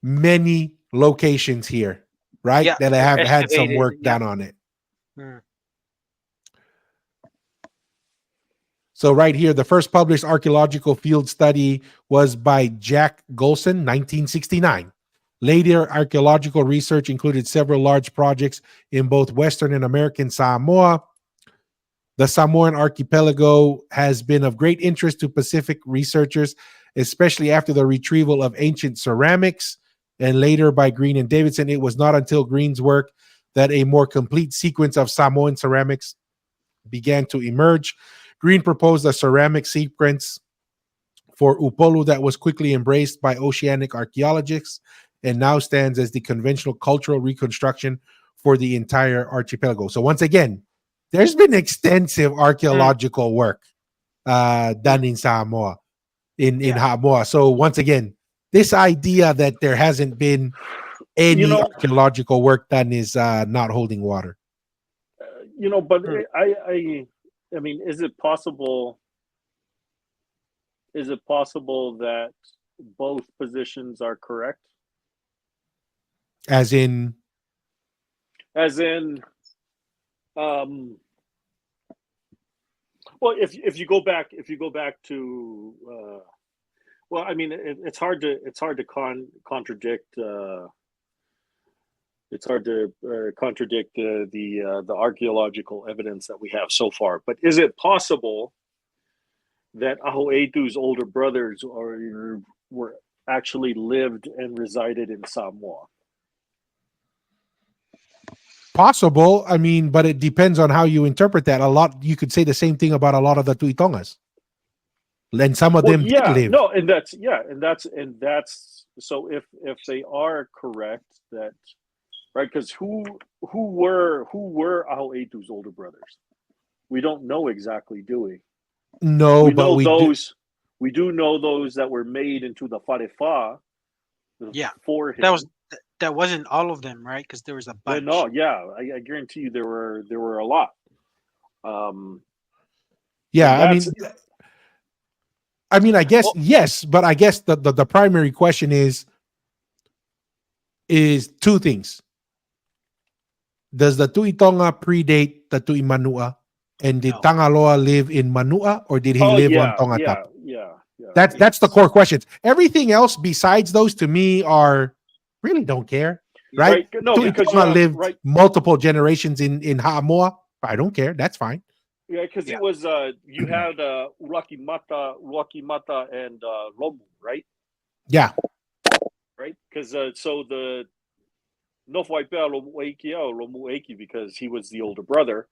Many locations here, right? Yeah, That have had some excavated, work yeah. done on it. Hmm. So right here, the first published archaeological field study was by Jack Golson, 1969. Later archaeological research included several large projects in both Western and American Samoa. The Samoan archipelago has been of great interest to Pacific researchers, especially after the retrieval of ancient ceramics and later by Green and Davidson. It was not until Green's work that a more complete sequence of Samoan ceramics began to emerge. Green proposed a ceramic sequence for Upolu that was quickly embraced by oceanic archaeologists and now stands as the conventional cultural reconstruction for the entire archipelago. So once again, there's been extensive archaeological work done in Samoa, in Samoa. So once again, this idea that there hasn't been any You know- archaeological work done is not holding water. But Hmm. I mean, is it possible? Is it possible that both positions are correct? As in, As in, well, if you go back to, well, I mean, it's hard to contradict. It's hard to contradict the archaeological evidence that we have so far. But is it possible that Aho'etu's older brothers were actually lived and resided in Samoa? possible. I mean, but it depends on how you interpret that. A lot, you could say the same thing about a lot of the Tuitongas. And some of Well, them yeah, did live. no, and that's so if they are correct that right, because who were Aho'etu's older brothers? We don't know exactly, do we? No, we but know we those. We do know those that were made into the Farefa. Yeah, for him. that wasn't all of them, right? Because there was a bunch. No, yeah, I guarantee you there were a lot. yeah, and I mean, I guess Well- yes, but I guess the primary question is two things. Does the Tuitonga predate the Tuimanua? And did No. Tangaloa live in Manua or did he Oh live yeah, on Tonga yeah, Tapu? yeah. That's the core questions. Everything else besides those to me are really don't care. Right? No, because you Tuitonga have, lived right. multiple generations in Ha'amoa. I don't care. That's fine. Yeah, because Yeah. it was you had Urakimata, and Romu, right? Yeah. Right, because so the Nofwaipea Romu Eiki, because he was the older brother,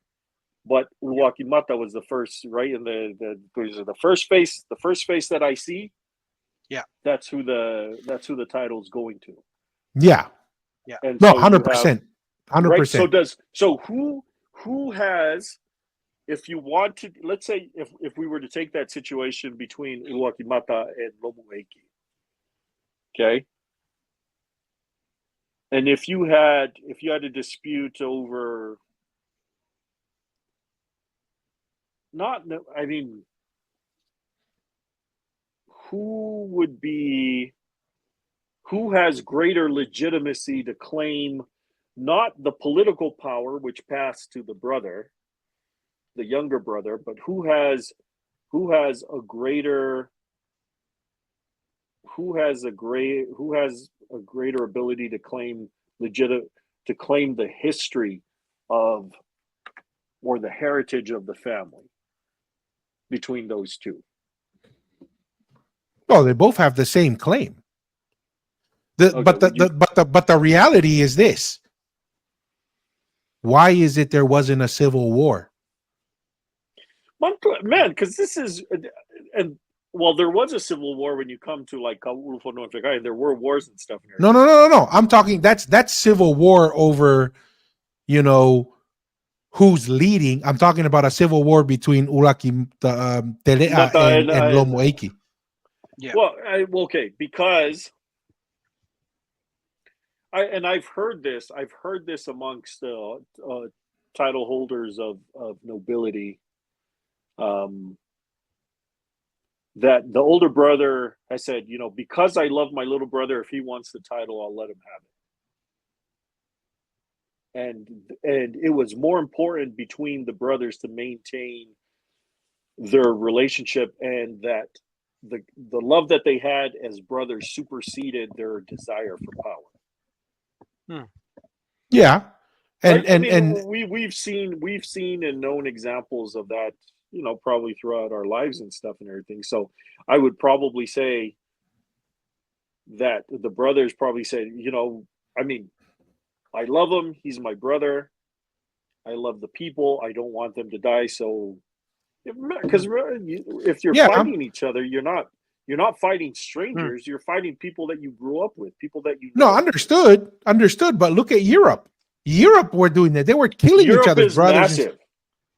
but Urakimata was the first, right? And the first face that I see. Yeah, that's who the title's going to. Yeah. Yeah. And No, so you have- 100%. 100%. Right. So who has, if you want to, let's say if we were to take that situation between Urakimata and Romu Eiki, okay, and if you had a dispute over, who has greater legitimacy to claim not the political power which passed to the younger brother, but who has a greater ability to claim the history of, or the heritage of the family between those two? Oh, they both have the same claim. Okay, But the reality is this. Why is it there wasn't a civil war? Man, because this is, and Well, there was a civil war when you come to like Kaulufo North Dakota. There were wars and stuff. And No, no, no, no, no. I'm talking that's civil war over, you know, who's leading. I'm talking about a civil war between Ulaki Telea But, and and- Lomoeki. Yeah. Well, okay, because I've heard this. I've heard this amongst title holders of nobility. That the older brother has said, you know, because I love my little brother, if he wants the title, I'll let him have it. And it was more important between the brothers to maintain their relationship, and that the love that they had as brothers superseded their desire for power. Yeah. And Right? and we've seen and known examples of that, you know, probably throughout our lives and stuff and everything. So I would probably say that the brothers probably said, you know, I mean, I love him. He's my brother. I love the people. I don't want them to die. So, because if you're Yeah. fighting each other, you're not fighting strangers. You're fighting people that you grew up with, people that you know. no, understood. But look at Europe. Europe were doing that. They were killing each Europe other's is brothers. massive.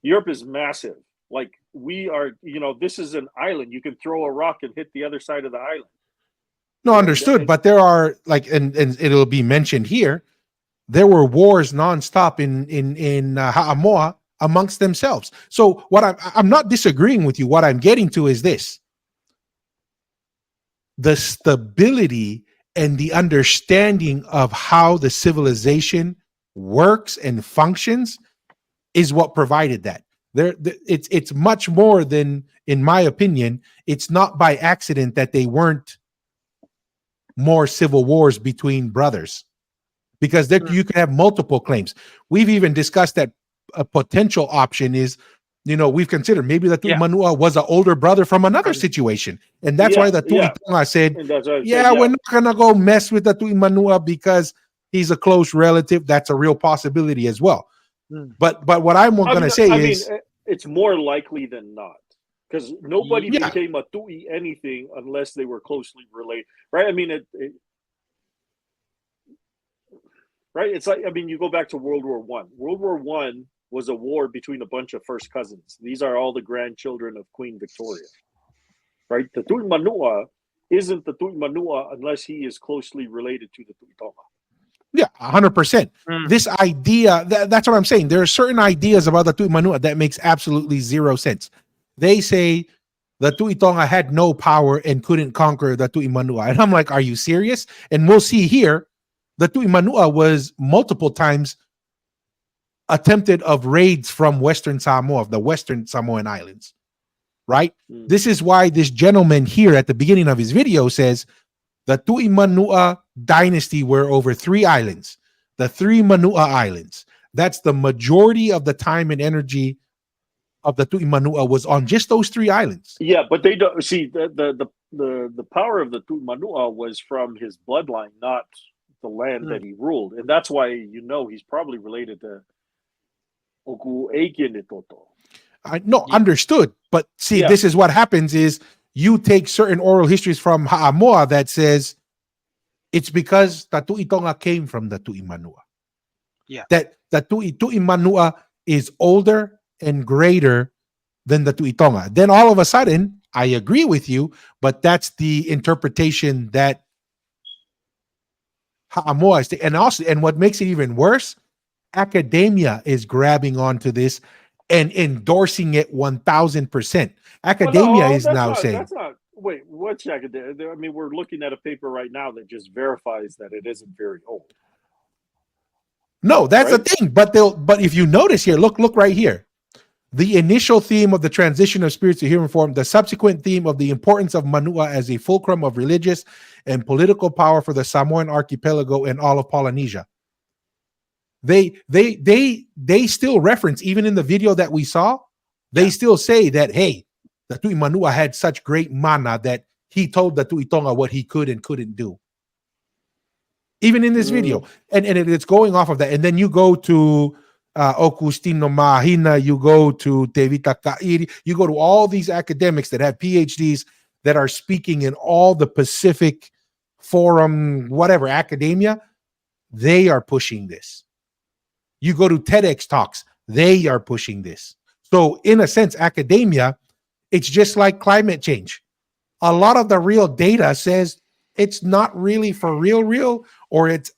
Europe is massive. Like we are, you know, this is an island. You can throw a rock and hit the other side of the island. No, understood. But there are like, and it'll be mentioned here. There were wars nonstop in Ha'amoa amongst themselves. So what I'm not disagreeing with you. What I'm getting to is this: the stability and the understanding of how the civilization works and functions is what provided that. It's much more than, in my opinion, it's not by accident that they weren't more civil wars between brothers, because you can have multiple claims. We've even discussed that a potential option is, you know, we've considered maybe the Tui Manua was an older brother from another situation, and that's why the Tui Tonga said, And that's what I'm yeah, saying, we're not gonna go mess with the Tui Manua because he's a close relative. That's a real possibility as well. But what I'm gonna say is, it's more likely than not, because nobody Yeah. became a Tui anything unless they were closely related, right? I mean, right? It's like, I mean, you go back to World War One. World War One was a war between a bunch of first cousins. These are all the grandchildren of Queen Victoria, right? The Tui Manua isn't the Tui Manua unless he is closely related to the Tui Tonga. yeah, 100%. This idea, that's what I'm saying. There are certain ideas about the Tui Manua that makes absolutely zero sense. They say the Tui Tonga had no power and couldn't conquer the Tui Manua. And I'm like, are you serious? And we'll see here, the Tui Manua was multiple times attempted of raids from Western Samoa, the Western Samoan Islands, right? This is why this gentleman here at the beginning of his video says the Tui Manua dynasty were over 3 islands, the 3 Manua Islands. That's the majority of the time and energy of the Tui Manua was on just those 3 islands. Yeah, but they don't see the power of the Tui Manua was from his bloodline, not the land that he ruled, and that's why, you know, he's probably related to Oku Eikenetoto. Understood. But see, this is what happens is you take certain oral histories from Ha'amoa that says it's because the Tui Tonga came from the Tui Manua. Yeah. That the Tui Manua is older and greater than the Tui Tonga. Then all of a sudden, I agree with you, but that's the interpretation that Ha'amoa is. And what makes it even worse, academia is grabbing onto this and endorsing it 1,000%. Academia is now saying that's not. Wait, what's academia? I mean, we're looking at a paper right now that just verifies that it isn't very old. no, that's the thing. But if you notice here, look right here. The initial theme of the transition of spirits to human form, the subsequent theme of the importance of Manua as a fulcrum of religious and political power for the Samoan archipelago and all of Polynesia. They still reference, even in the video that we saw, they still say that, hey, the Tui Manua had such great mana that he told the Tui Tonga what he could and couldn't do. Even in this video. And it's going off of that. And then you go to Augustino Mahina, you go to Tevita Kairi, you go to all these academics that have PhDs that are speaking in all the Pacific Forum, whatever, academia, they are pushing this. You go to TEDx talks, they are pushing this. So in a sense, academia, it's just like climate change. A lot of the real data says it's not really for real, or it's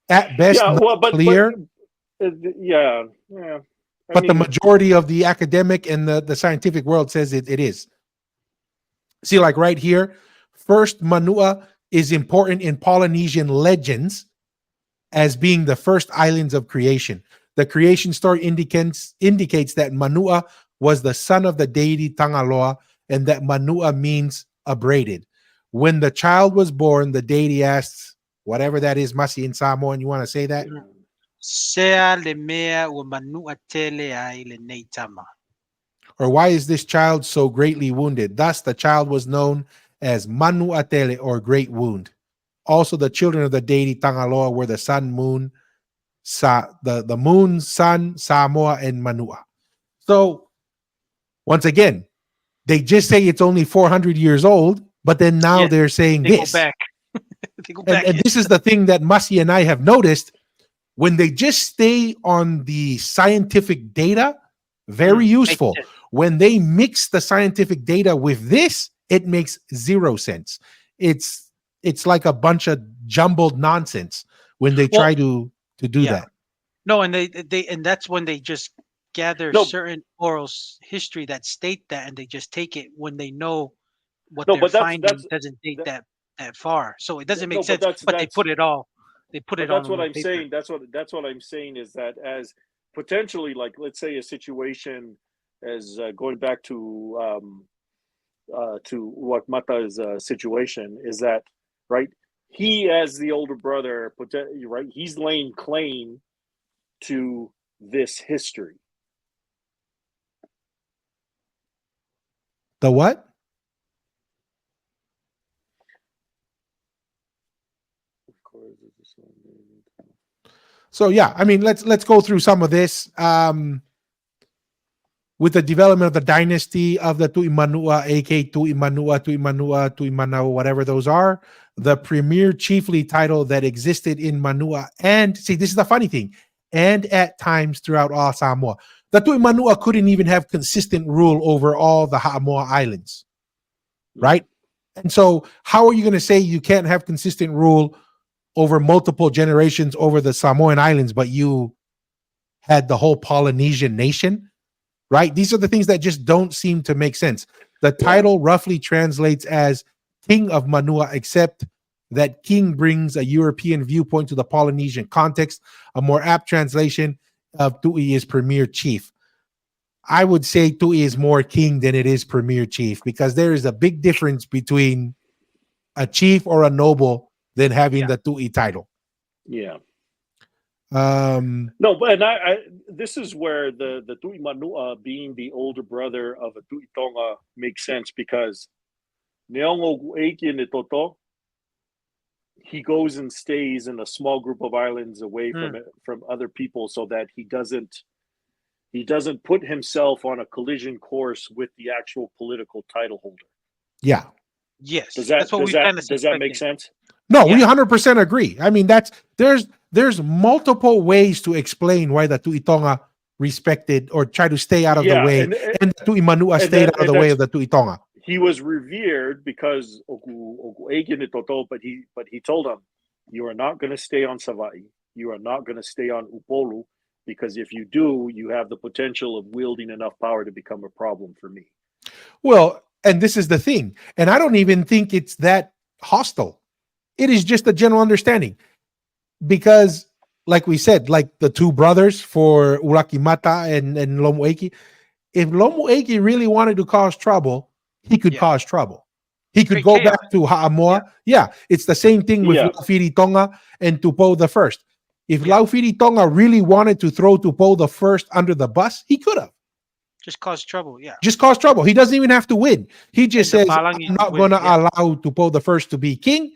at best Yeah, not well, clear. yeah. But the majority of the academic and the scientific world says it is. See, like right here, first Manua is important in Polynesian legends as being the first islands of creation. The creation story indicates that Manua was the son of the deity Tangaloa, and that Manua means abraded. When the child was born, the deity asks, whatever that is, Masi in Samoan, you want to say that? Sea le mea o manua tele ai le nei tama. Or why is this child so greatly wounded? Thus, the child was known as Manu Atele, or great wound. Also, the children of the deity Tangaloa were the sun, moon, the moon, sun, Samoa, and Manua. So, once again, they just say it's only 400 years old, but then now Yeah, they're saying They this. go back. They go back. And this is the thing that Masi and I have noticed. When they just stay on the scientific data, very useful. sense. When they mix the scientific data with this, it makes zero sense. It's like a bunch of jumbled nonsense when they try to do yeah. that. No, and they and that's when they just gather No. certain history that state that, and they just take it when they know what No, they're but finding that's doesn't date that- that far. So it doesn't make No, but sense. that's- But they that's- put it all. They put But it on that's what the I'm paper. saying. That's what I'm saying is that as potentially, like, let's say a situation as going back to what Mata's situation is that, right? He, as the older brother, right? He's laying claim to this history. The what? So yeah, I mean, let's go through some of this. With the development of the dynasty of the Tu'imanua, aka Tu'imanao, whatever those are, the premier chiefly title that existed in Manua, and see, this is the funny thing, and at times throughout all Samoa. The Tu'imanua couldn't even have consistent rule over all the Ha'amoa Islands, right? And so, how are you going to say you can't have consistent rule over multiple generations over the Samoan Islands, but you had the whole Polynesian nation? Right? These are the things that just don't seem to make sense. The title roughly translates as King of Manua, except that king brings a European viewpoint to the Polynesian context. A more apt translation of Tu'i is premier chief. I would say Tu'i is more king than it is premier chief, because there is a big difference between a chief or a noble than having the Tu'i title. Yeah. Um, No, but I this is where the Tu'imanua being the older brother of a Tu'itonga makes sense, because Neongo Eiki ni Toto, he goes and stays in a small group of islands away from other people, so that he doesn't put himself on a collision course with the actual political title holder. yeah. Yes, Does that that's what does we that fantasy does that make expecting. sense? No, we Yeah. 100% agree. I mean, there's multiple ways to explain why the Tu'itonga respected or try to stay out of the way, and the Tu'imanua stayed out of the way of the Tu'itonga. He was revered because Oku Eiki ni Toto, but he told him, you are not going to stay on Savai'i. You are not going to stay on Upolu, because if you do, you have the potential of wielding enough power to become a problem for me. Well, and this is the thing, and I don't even think it's that hostile. It is just a general understanding, because, like we said, like the two brothers for Urakimata and Lomu Eiki, if Lomu Eiki really wanted to cause trouble, he could cause trouble. He could Create go chaos. back to Ha'amoa. Yeah, it's the same thing with Yeah. Laufiri Tonga and Tupou the First. If Laufiri Tonga really wanted to throw Tupou the First under the bus, he could have. Just cause trouble. Yeah. Just cause trouble. He doesn't even have to win. He just And the says, Palangi I'm not win, going to yeah. allow Tupou the First to be king,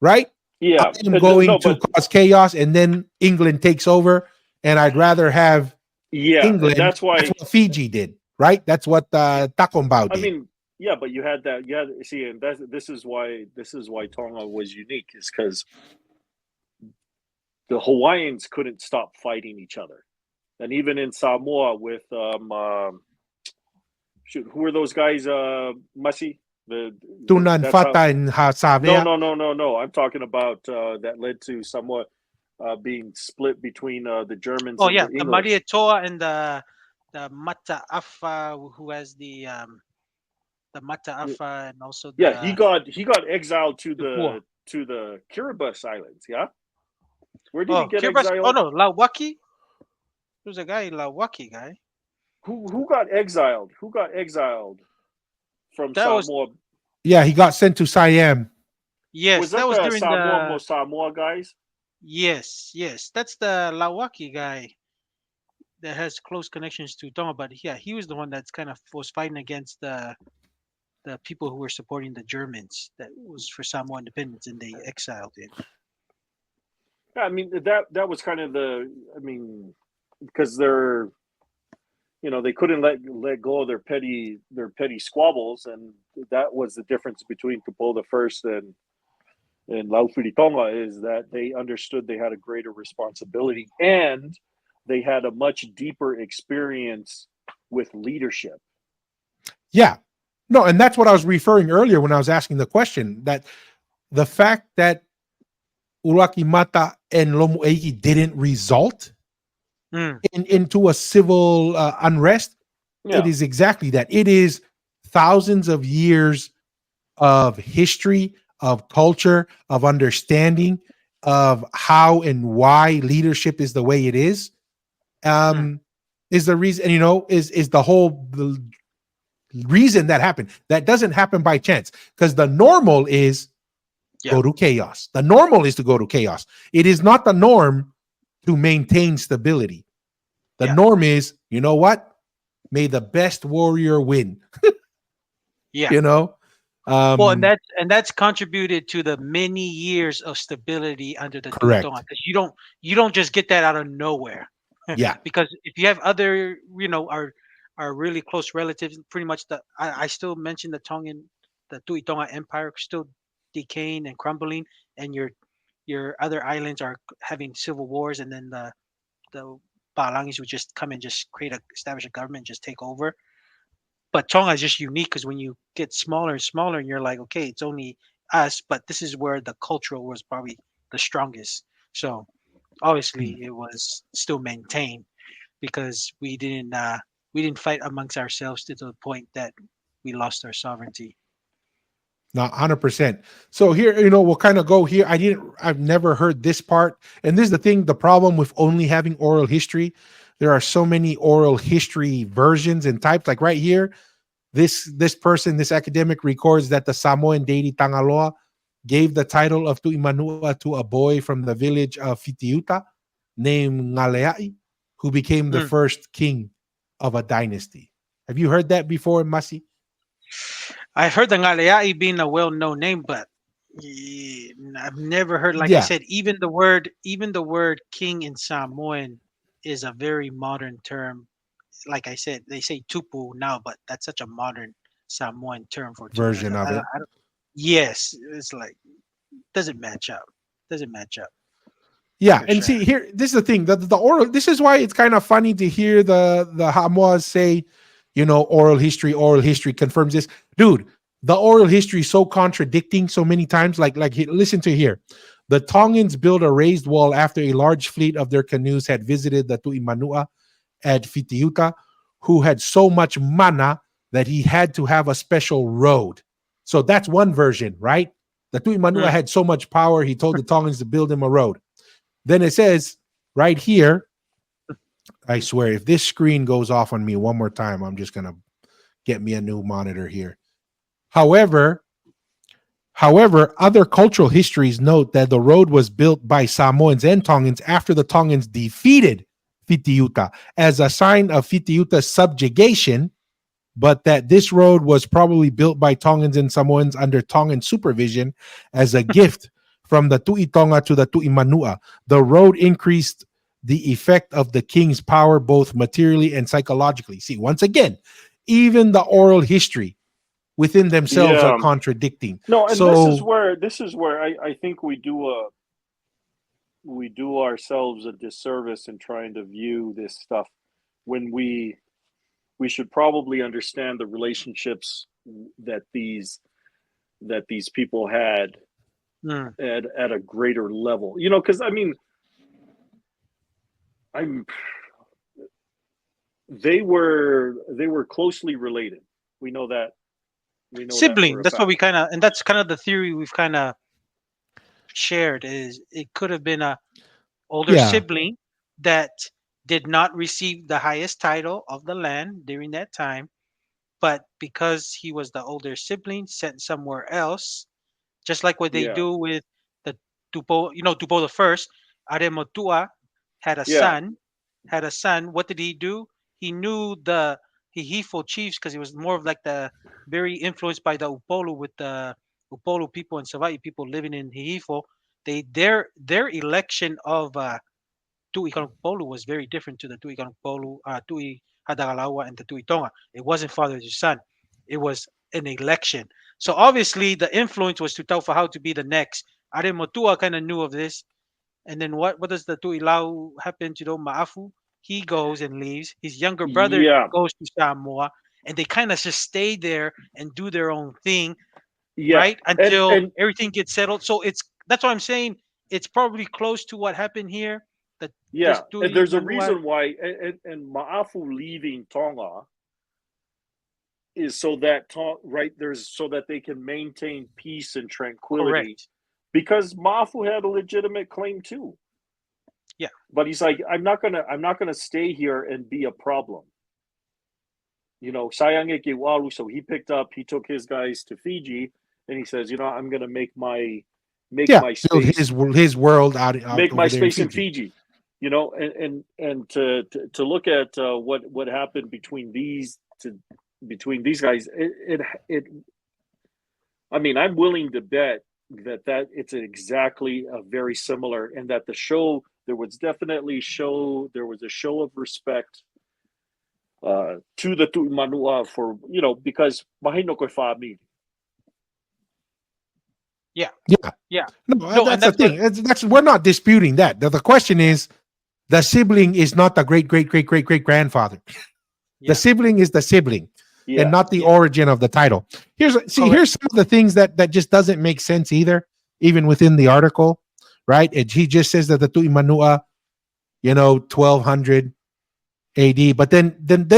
right? Yeah, I'm going to cause chaos, and then England takes over, and I'd rather have yeah, England. that's why. That's what Fiji did, right? That's what Takombao did. I mean, Yeah, but you had that. Yeah, see, and this is why Tonga was unique, is because the Hawaiians couldn't stop fighting each other, and even in Samoa with shoot, who were those guys? Masi, Tuna and that's how. Fata and No, Hasavea. no. I'm talking about that led to Samoa being split between the Germans Oh and yeah, the the English. Maria Toa and the Mata Afa, who has the Mata Afa, and also Yeah, he the got exiled to Tupua. the Kiribati Islands. Yeah, where did he Oh, get Kiribati. Oh exiled? no, Lawaki. There's a guy, Lawaki guy. Who got exiled? Who got exiled from That was Samoa? Yeah, he got sent to Siam. yes, Was that that was the during the Samoa guys? yes. That's the Lawaki guy that has close connections to Tonga. But yeah, he was the one that's kind of was fighting against the people who were supporting the Germans. That was for Samoa independence, and they exiled him. Yeah, I mean that was kind of because they're they couldn't let go of their petty squabbles, and that was the difference between Kupo the First and Laufiri Tonga, is that they understood they had a greater responsibility and they had a much deeper experience with leadership. Yeah. No, and that's what I was referring earlier when I was asking the question, that the fact that Uluwatu Mata and Lomu'eiki didn't result into a civil unrest, it is exactly that. It is thousands of years of history, of culture, of understanding of how and why leadership is the way it is. Is the reason, is the whole reason that happened. That doesn't happen by chance, because the normal is go to chaos. The normal is to go to chaos. It is not the norm to maintain stability. The norm is, you know what? May the best warrior win. Well, and that's contributed to the many years of stability under the correct. Tu'i Tonga, because you don't just get that out of nowhere. Yeah. Because if you have other, our really close relatives, pretty much I still mention the Tu'i Tonga Empire still decaying and crumbling, and your other islands are having civil wars, and then the Palangis would just come and just establish a government, just take over. But Tonga is just unique because when you get smaller and smaller, and you're like, okay, it's only us, but this is where the cultural was probably the strongest. So obviously it was still maintained because we didn't fight amongst ourselves to the point that we lost our sovereignty. Not 100%. So here, we'll kind of go here. I've never heard this part. And this is the thing, the problem with only having oral history. There are so many oral history versions and types. Like right here, this academic records that the Samoan deity Tangaloa gave the title of Tu'i Manua to a boy from the village of Fitiuta named Ngalea'i, who became the first king of a dynasty. Have you heard that before, Masi? I've heard the Ngalea'i being a well-known name, but I've never heard, I said, even the word king in Samoan is a very modern term. Like I said, they say tupu now, but that's such a modern Samoan term for version of it. Yes, it's like doesn't match up. Yeah, and see here, this is the thing. The oral. This is why it's kind of funny to hear the Hamoas say, oral history confirms this, dude. The oral history is so contradicting so many times. Like listen to here. The Tongans built a raised wall after a large fleet of their canoes had visited the Tu'i Manua at Fitiuta, who had so much mana that he had to have a special road. So that's one version, right? The Tu'i Manua had so much power, he told the Tongans to build him a road. Then it says right here, I swear, if this screen goes off on me one more time, I'm just going to get me a new monitor here. However, other cultural histories note that the road was built by Samoans and Tongans after the Tongans defeated Fitiuta as a sign of Fitiuta's subjugation, but that this road was probably built by Tongans and Samoans under Tongan supervision as a gift from the Tu'i Tonga to the Tu'i Manua. The road increased the effect of the king's power both materially and psychologically. See, once again, even the oral history within themselves are Yeah. contradicting. No, and So- this is where I think we do ourselves a disservice in trying to view this stuff when we should probably understand the relationships that these people had Mm. at a greater level. You know, because I mean, they were closely related. We know that. We know Sibling. that for a That's what we fact. kind of, and that's kind of the theory we've kind of shared. Is it could have been a older Yeah. sibling that did not receive the highest title of the land during that time, but because he was the older sibling, sent somewhere else, just like what they Yeah. do with the Tupo, Tupo the first, Aremotua had a Yeah. son. What did he do? He knew the Hihifo chiefs because he was more of like the very influenced by the Upolu with the Upolu people and Savai'i people living in Hihifo. Their election of Tui Polu was very different to the Tui Polu, Tui Hadagalawa, and the Tui Tonga. It wasn't father to son; it was an election. So obviously, the influence was to Taufahau to be the next. Aremotua kind of knew of this, and then what does the Tui Lau happen to Maafu? He goes and leaves. His younger brother Yeah. goes to Samoa, and they kind of just stay there and do their own thing, Yeah. right? Until and everything gets settled. So that's what I'm saying. It's probably close to what happened here. That yeah, this Tui and there's a Manua- reason why. And Maafu leaving Tonga is so that so that they can maintain peace and tranquility. Correct. Because Maafu had a legitimate claim too. Yeah. But he's like, I'm not gonna stay here and be a problem. You know, Sayangeke Walu, so he took his guys to Fiji, and he says, I'm gonna make my build space, his world out make my over there in space in Fiji. Fiji. And to look at what happened between these guys, it I mean, I'm willing to bet that it's exactly a very similar, and that the show there was a show of respect to the Tu'imanua for because mahino koe whāmiri. Yeah. No, No, that's and the thing. That's we're not disputing that. The question is, the sibling is not the great grandfather. Yeah. The sibling is the sibling, Yeah. and not the Yeah. origin of the title. Here's some of the things that just doesn't make sense either, even within the article, right? He just says that the Tu'imanua, 1200 AD, but then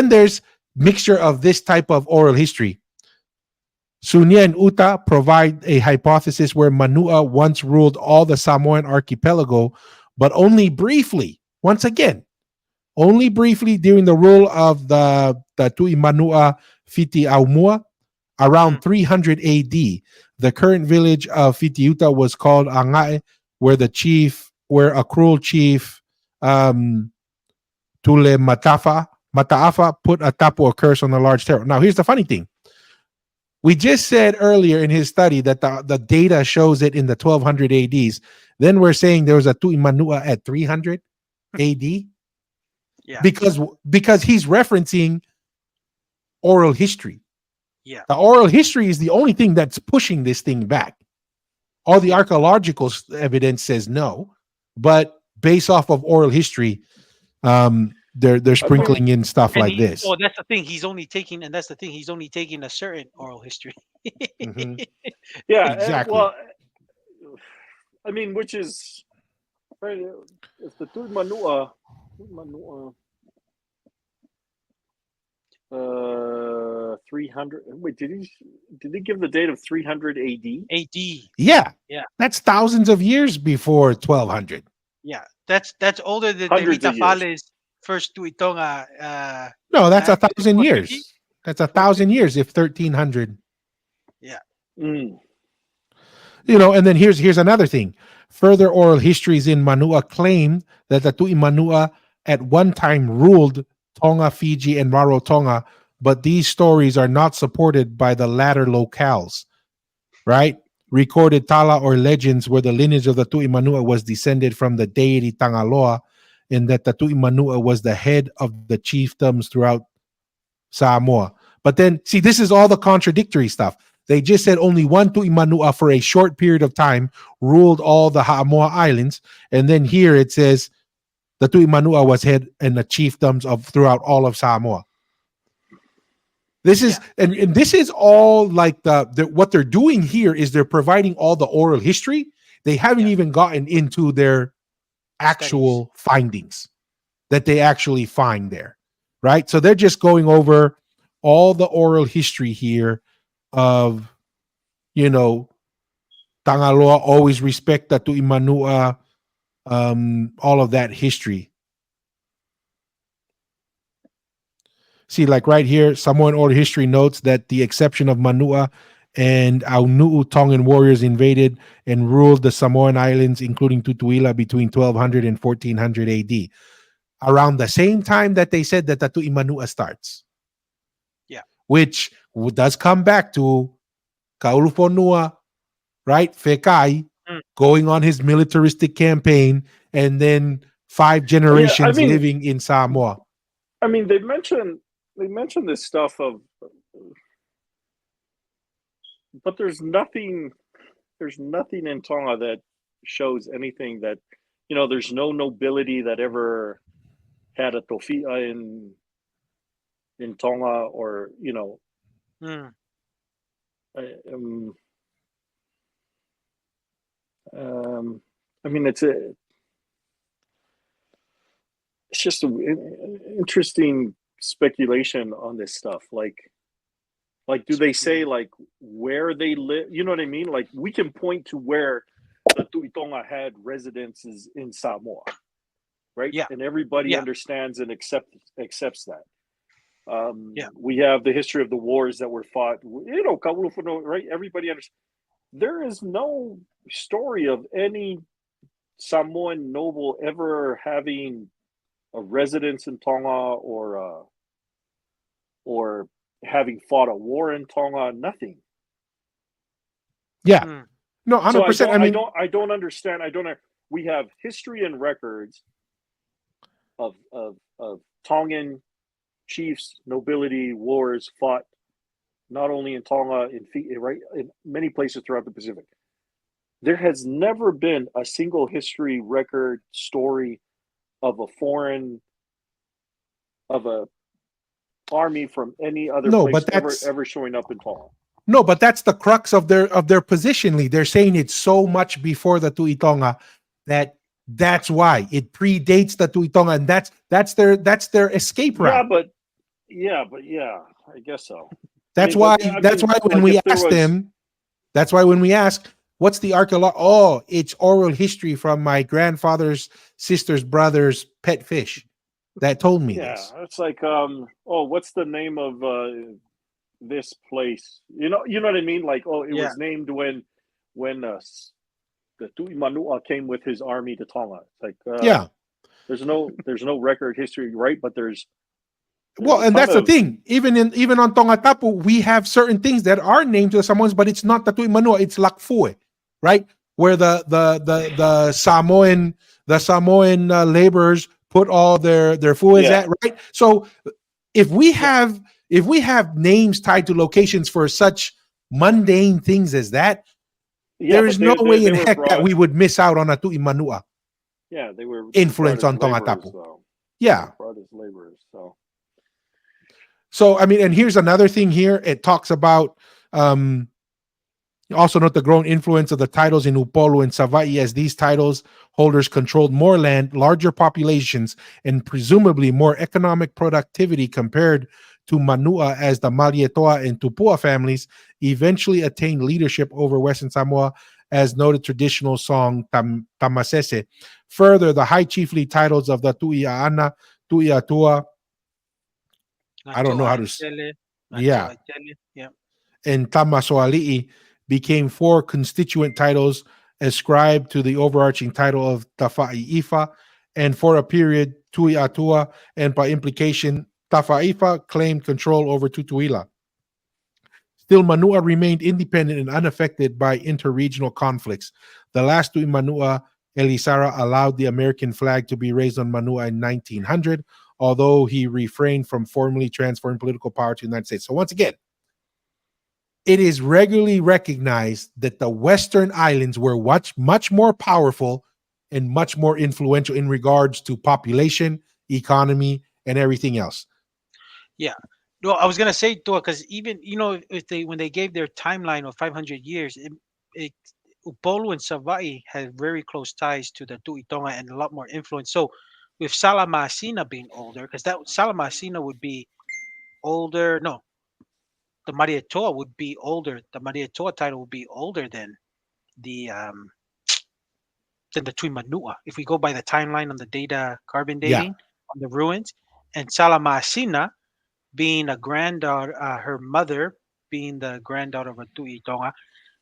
there's mixture of this type of oral history. Sunya and Uta provide a hypothesis where Manua once ruled all the Samoan archipelago, but only briefly. Once again, only briefly during the rule of the Tu'imanua Fitiaumua around 300 AD. The current village of Fitiuta was called Angae, where a cruel chief, Tule Mataafa, put a tapu, a curse on the large territory. Now, here's the funny thing. We just said earlier in his study that the data shows it in the 1200 ADs. Then we're saying there was a Tu'imanua at 300 AD. Yeah. Because he's referencing oral history. Yeah. The oral history is the only thing that's pushing this thing back. All the archaeological evidence says no, but based off of oral history, they're sprinkling in stuff like this. Oh, that's the thing. He's only taking a certain oral history. Mhm. Yeah, Exactly. well, I mean, which is right, if the Tu'imanua 300. Wait, did he give the date of 300 AD? AD. Yeah. Yeah. That's thousands of years before 1200. Yeah, that's older than Hundreds Devita of years. Fale's first Tuitonga. No, that's Map. 1,000 450? years. That's 1,000 years if 1300. Mm. And then here's another thing. Further oral histories in Manua claim that the Tu'imanua at one time ruled Tonga, Fiji, and Rarotonga, but these stories are not supported by the latter locales, right? Recorded tala or legends where the lineage of the Tu'imanua was descended from the deity Tangaloa, and that the Tu'imanua was the head of the chiefdoms throughout Samoa. But then, see, this is all the contradictory stuff. They just said only one Tu'i Manua for a short period of time ruled all the Ha'amoa Islands. And then here it says the Tu'i Manua was head and the chiefdoms of throughout all of Samoa. This is and this is all like the what they're doing here is they're providing all the oral history. They haven't even gotten into their actual findings that they actually find there, right? So they're just going over all the oral history here of, you know, Tangaloa always respect the Tu'i Manua, all of that history. See, like right here, Samoan oral history notes that the exception of Manua and Aunu'u Tongan warriors invaded and ruled the Samoan Islands, including Tutuila, between 1200 and 1400 AD, around the same time that they said that the Tu'i Manua starts. Yeah. Which does come back to Kaulufonua, right? Fekai going on his militaristic campaign, and then 5 generations living in Samoa. I mean, they mentioned this stuff of, but there's nothing in Tonga that shows anything that, you know, there's no nobility that ever had a tofia in Tonga, or, you know, I mean, it's just an interesting speculation on this stuff. Like, do they say like where they live? You know what I mean? Like, we can point to where the Tu'i Tonga had residences in Samoa, right? Yeah. And everybody understands and accepts that. We have the history of the wars that were fought. You know, right? Everybody understands. There is no story of any Samoan noble ever having a residence in Tonga or having fought a war in Tonga. Nothing. Yeah. No, 100%. So I don't understand. We have history and records of Tongan chiefs, nobility, wars fought not only in Tonga, in many places throughout the Pacific. There has never been a single history record story of a army from any other place ever showing up in Tonga. No, but that's the crux of their position, Lee. They're saying it's so much before the Tu'i Tonga that's why it predates the Tu'i Tonga, and that's their escape route. Yeah, I guess so. That's why when we ask, what's the archaeology? Oh, it's oral history from my grandfather's sister's brother's pet fish that told me this. Yeah, it's like, what's the name of this place? You know what I mean? Like, it was named when the Tu'i Manua came with his army to Tonga. It's like, there's no record history, right? But there's and that's the thing. Even on Tongatapu, we have certain things that are named to the Samoans, but it's not the Tu'i Manua, it's Lakfue, right? Where the Samoan laborers put all their fues at, right? So if we have names tied to locations for such mundane things as that, there is no way in heck that we would miss out on a Tu'i Manua. Yeah, they were influence on Tongatapu. Yeah, brought as laborers. So I mean, and here's another thing here. It talks about also note the growing influence of the titles in Upolu and Savaii, as these titles holders controlled more land, larger populations, and presumably more economic productivity compared to Manua, as the Malietoa and Tupua families eventually attained leadership over Western Samoa, as noted traditional song Tamasese. Further, the high chiefly titles of the Tu'iaana, Tu'iatua, I don't know how to. Yeah. And Tamasoali'i became 4 constituent titles ascribed to the overarching title of Tafai'ifa, and for a period Tu'iatua, and by implication Tafai'ifa claimed control over Tutuila. Still, Manua remained independent and unaffected by interregional conflicts. The last Tu'i Manua, Elisara, allowed the American flag to be raised on Manua in 1900, although he refrained from formally transferring political power to the United States. So once again, it is regularly recognized that the Western islands were much more powerful and much more influential in regards to population, economy, and everything else. No, I was gonna say too, because even if they when they gave their timeline of 500 years, Upolu and Savai had very close ties to the Tuitonga and a lot more influence. So with Salamasina being older, because that Salamasina would be older. No, the Maria Toa would be older. The Maria Toa title would be older the um than the Tuimanua. If we go by the timeline on the data carbon Yeah. dating on the ruins, and Salamasina being a granddaughter, her mother being the granddaughter of a Tuitonga,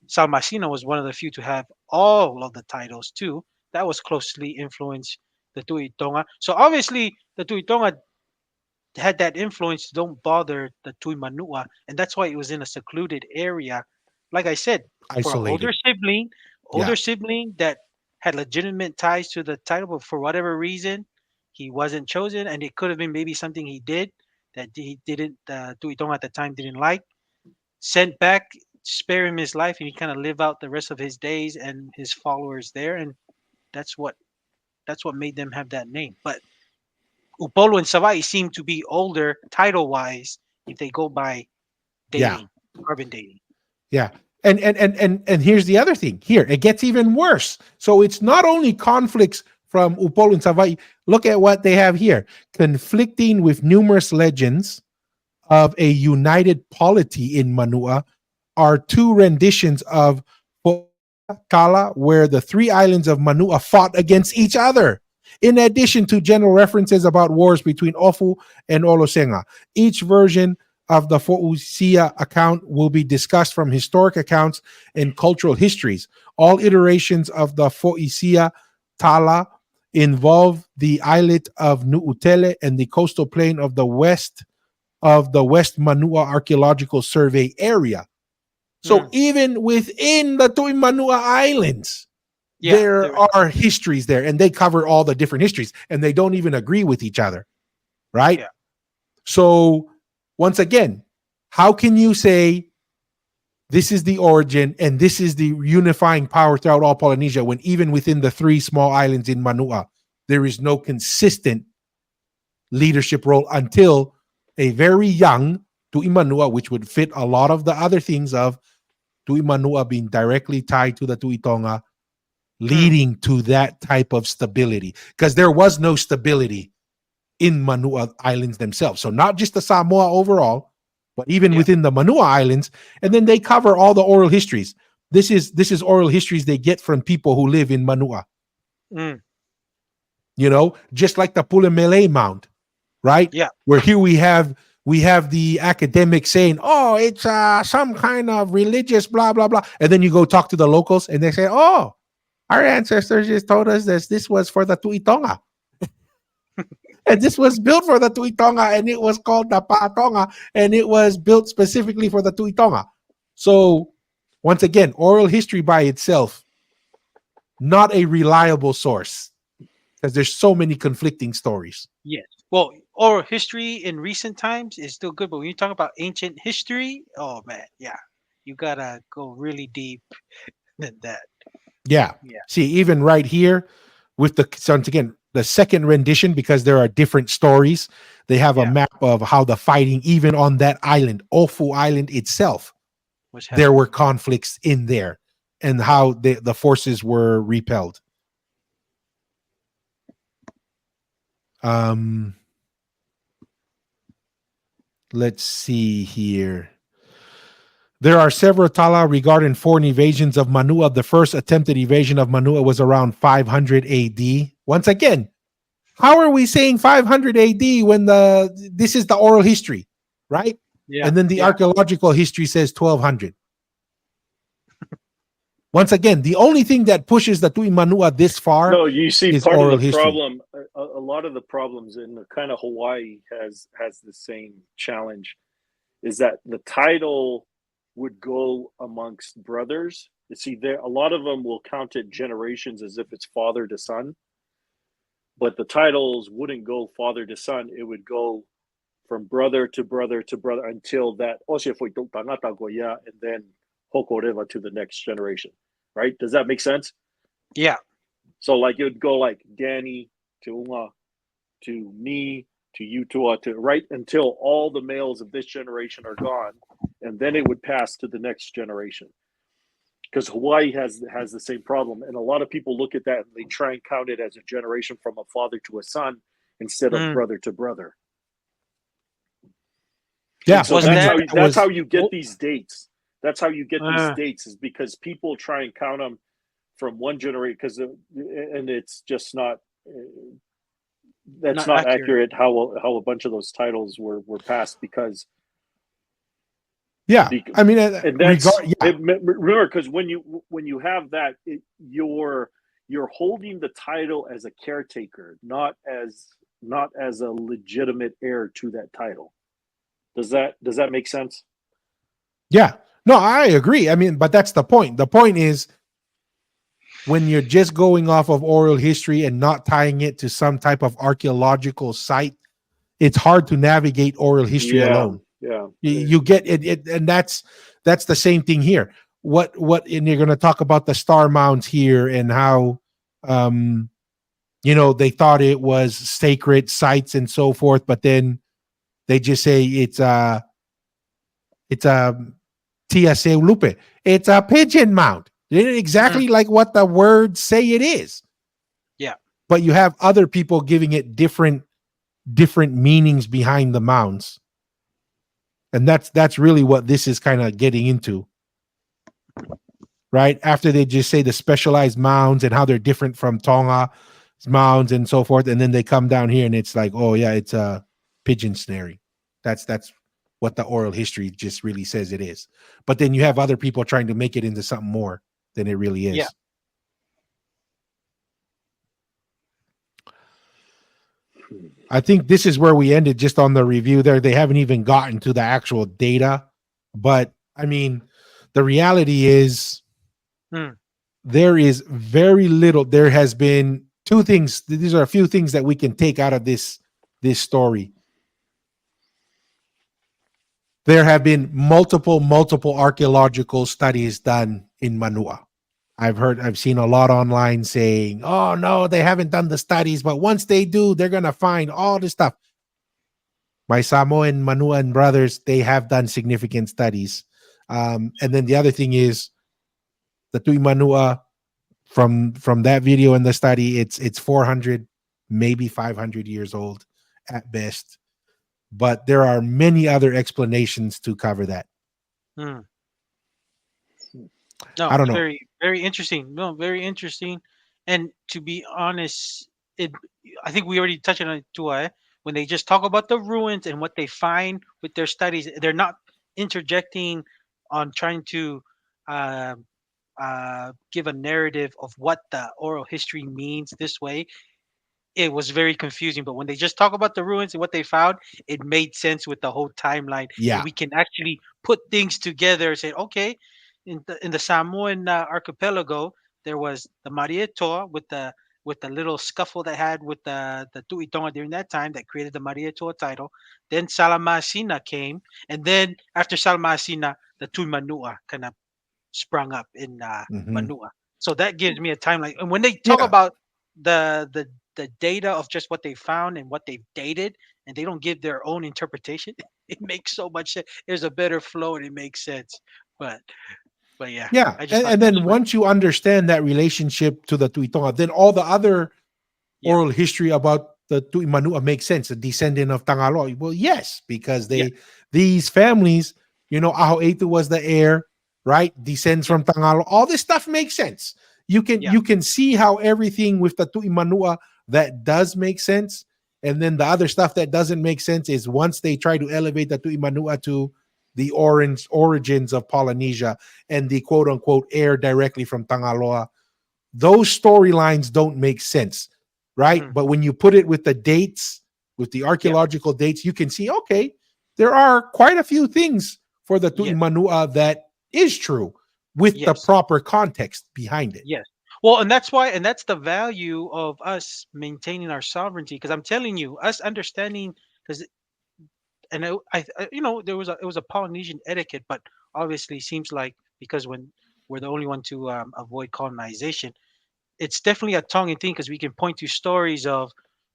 Salmasina was one of the few to have all of the titles too. That was closely influenced the Tuitonga. So obviously the Tuitonga had that influence. Don't bother the Tuimanua, and that's why it was in a secluded area. Like I said, for an Isolated. older Yeah. sibling that had legitimate ties to the title, but for whatever reason, he wasn't chosen, and it could have been maybe something he did that he didn't. Tuitonga at the time didn't like. Sent back, spare him his life, and he kind of live out the rest of his days and his followers there, and that's what made them have that name. But Upolu and Savai seem to be older title wise if they go by Yeah. dating, carbon dating. Yeah. And here's the other thing. Here, it gets even worse. So it's not only conflicts from Upolu and Savai. Look at what they have here. Conflicting with numerous legends of a united polity in Manua are two renditions of Kala, where the three islands of Manua fought against each other. In addition to general references about wars between Ofu and Olosenga, each version of the Fo'usia account will be discussed from historic accounts and cultural histories. All iterations of the Fo'usia Tala involve the islet of Nu'utele and the coastal plain of the West Manua Archaeological Survey area. So even within the Tuimanua Islands, there are histories there, and they cover all the different histories, and they don't even agree with each other, right? Yeah. So once again, how can you say this is the origin and this is the unifying power throughout all Polynesia when even within the three small islands in Manua, there is no consistent leadership role until a very young Tuimanua, which would fit a lot of the other things of Tuimanua being directly tied to the Tuitonga, leading to that type of stability, because there was no stability in Manua Islands themselves. So not just the Samoa overall, but even within the Manua Islands. And then they cover all the oral histories. This is oral histories they get from people who live in Manua. You know, just like the Pulemele Mound, right? Yeah. Where here we have the academic saying, oh, it's some kind of religious blah blah blah, and then you go talk to the locals and they say, oh, our ancestors just told us this was for the Tuitonga. And this was built for the Tuitonga, and it was called the Pa'atonga, and it was built specifically for the Tuitonga. So once again, oral history by itself, not a reliable source, because there's so many conflicting stories. Yes. Well, oral history in recent times is still good, but when you talk about ancient history, oh man, yeah, you gotta go really deep than that. Yeah. Yeah. See, even right here with once again, the second rendition, because there are different stories, they have a map of how the fighting, even on that island, Ofu Island itself, there were conflicts in there and how the forces were repelled. Let's see here. There are several tala regarding foreign evasions of Manua. The first attempted evasion of Manua was around 500 AD. Once again, how are we saying 500 AD when this is the oral history, right? Yeah. And then the archaeological history says 1200. Once again, the only thing that pushes the Tuimanua this far you see, is part oral of the history. problem, a lot of the problems in the kind of Hawaii has the same challenge, is that the title would go amongst brothers. You see, a lot of them will count it generations as if it's father to son. but the titles wouldn't go father to son. It would go from brother to brother to brother until that Osya foi tangata goya and then Hokoreva to the next generation. Right? Does that make sense? Yeah. So like it would go like Danny to Uma to me to Utua to right until all the males of this generation are gone, and then it would pass to the next generation. Because Hawaii has the same problem, and a lot of people look at that and they try and count it as a generation from a father to a son instead of brother to brother. Yeah, So Was that's that- how you get these dates. That's how you get these dates, is because people try and count them from one generation, and it's just not. That's not accurate how a bunch of those titles were passed, because yeah. I mean, and that's remember, because when you have that, you're holding the title as a caretaker, not as a legitimate heir to that title. Does that make sense? Yeah. No, I agree. I mean, but that's the point. The point is, when you're just going off of oral history and not tying it to some type of archaeological site, it's hard to navigate oral history alone. Yeah. You get it, and that's the same thing here. What and you're going to talk about the star mounds here and how they thought it was sacred sites and so forth, but then they just say it's a Tia Lupe. It's a pigeon mound. Exactly like what the words say it is. Yeah. But you have other people giving it different meanings behind the mounds. And that's really what this is kind of getting into. Right? After they just say the specialized mounds and how they're different from Tonga mounds and so forth, and then they come down here and it's like, oh yeah, it's a pigeon snaring. That's what the oral history just really says it is. But then you have other people trying to make it into something more than it really is. Yeah. I think this is where we ended, just on the review there. They haven't even gotten to the actual data. But I mean, the reality is there is very little. There has been two things. These are a few things that we can take out of this story. There have been multiple archaeological studies done in Manua. I've seen a lot online saying, oh no, they haven't done the studies, but once they do, they're going to find all this stuff. My Samoan Manuan brothers, they have done significant studies. And then the other thing is the Tui Manua, from that video and the study, it's 400, maybe 500 years old at best. But there are many other explanations to cover that. No, I don't know. Very, very interesting. No, very interesting. And to be honest, I think we already touched on it too. When they just talk about the ruins and what they find with their studies, they're not interjecting on trying to give a narrative of what the oral history means this way. It was very confusing, but when they just talk about the ruins and what they found, it made sense with the whole timeline. Yeah. And we can actually put things together and say, okay, in the Samoan archipelago, there was the Maria Toa with the little scuffle they had with the Tui Tonga during that time that created the Maria Toa title. Then Salamasina came, and then after Salamasina, the Tui Manua kind of sprung up in Manua. So that gives me a timeline. And when they talk about the data of just what they found and what they've dated, and they don't give their own interpretation, it makes so much sense. There's a better flow and it makes sense. But yeah. Yeah. And then once you understand that relationship to the Tui Tonga, then all the other oral history about the Tui Manua makes sense. A descendant of Tangaloa. Well, yes, because these families, Aho Eitu was the heir, right? Descends from Tangaloa. All this stuff makes sense. You can see how everything with the Tui Manua that does make sense. And then the other stuff that doesn't make sense is once they try to elevate the Tui Manua to the origins of Polynesia and the quote unquote heir directly from Tangaloa, those storylines don't make sense, right? But when you put it with the dates, with the archaeological dates, you can see, okay, there are quite a few things for the Tui Manua that is true with the proper context behind it. Yes. Well, and that's why, and that's the value of us maintaining our sovereignty. Because I'm telling you, us understanding, because and there was it was a Polynesian etiquette, but obviously seems like because when we're the only one to avoid colonization, it's definitely a Tongan thing because we can point to stories of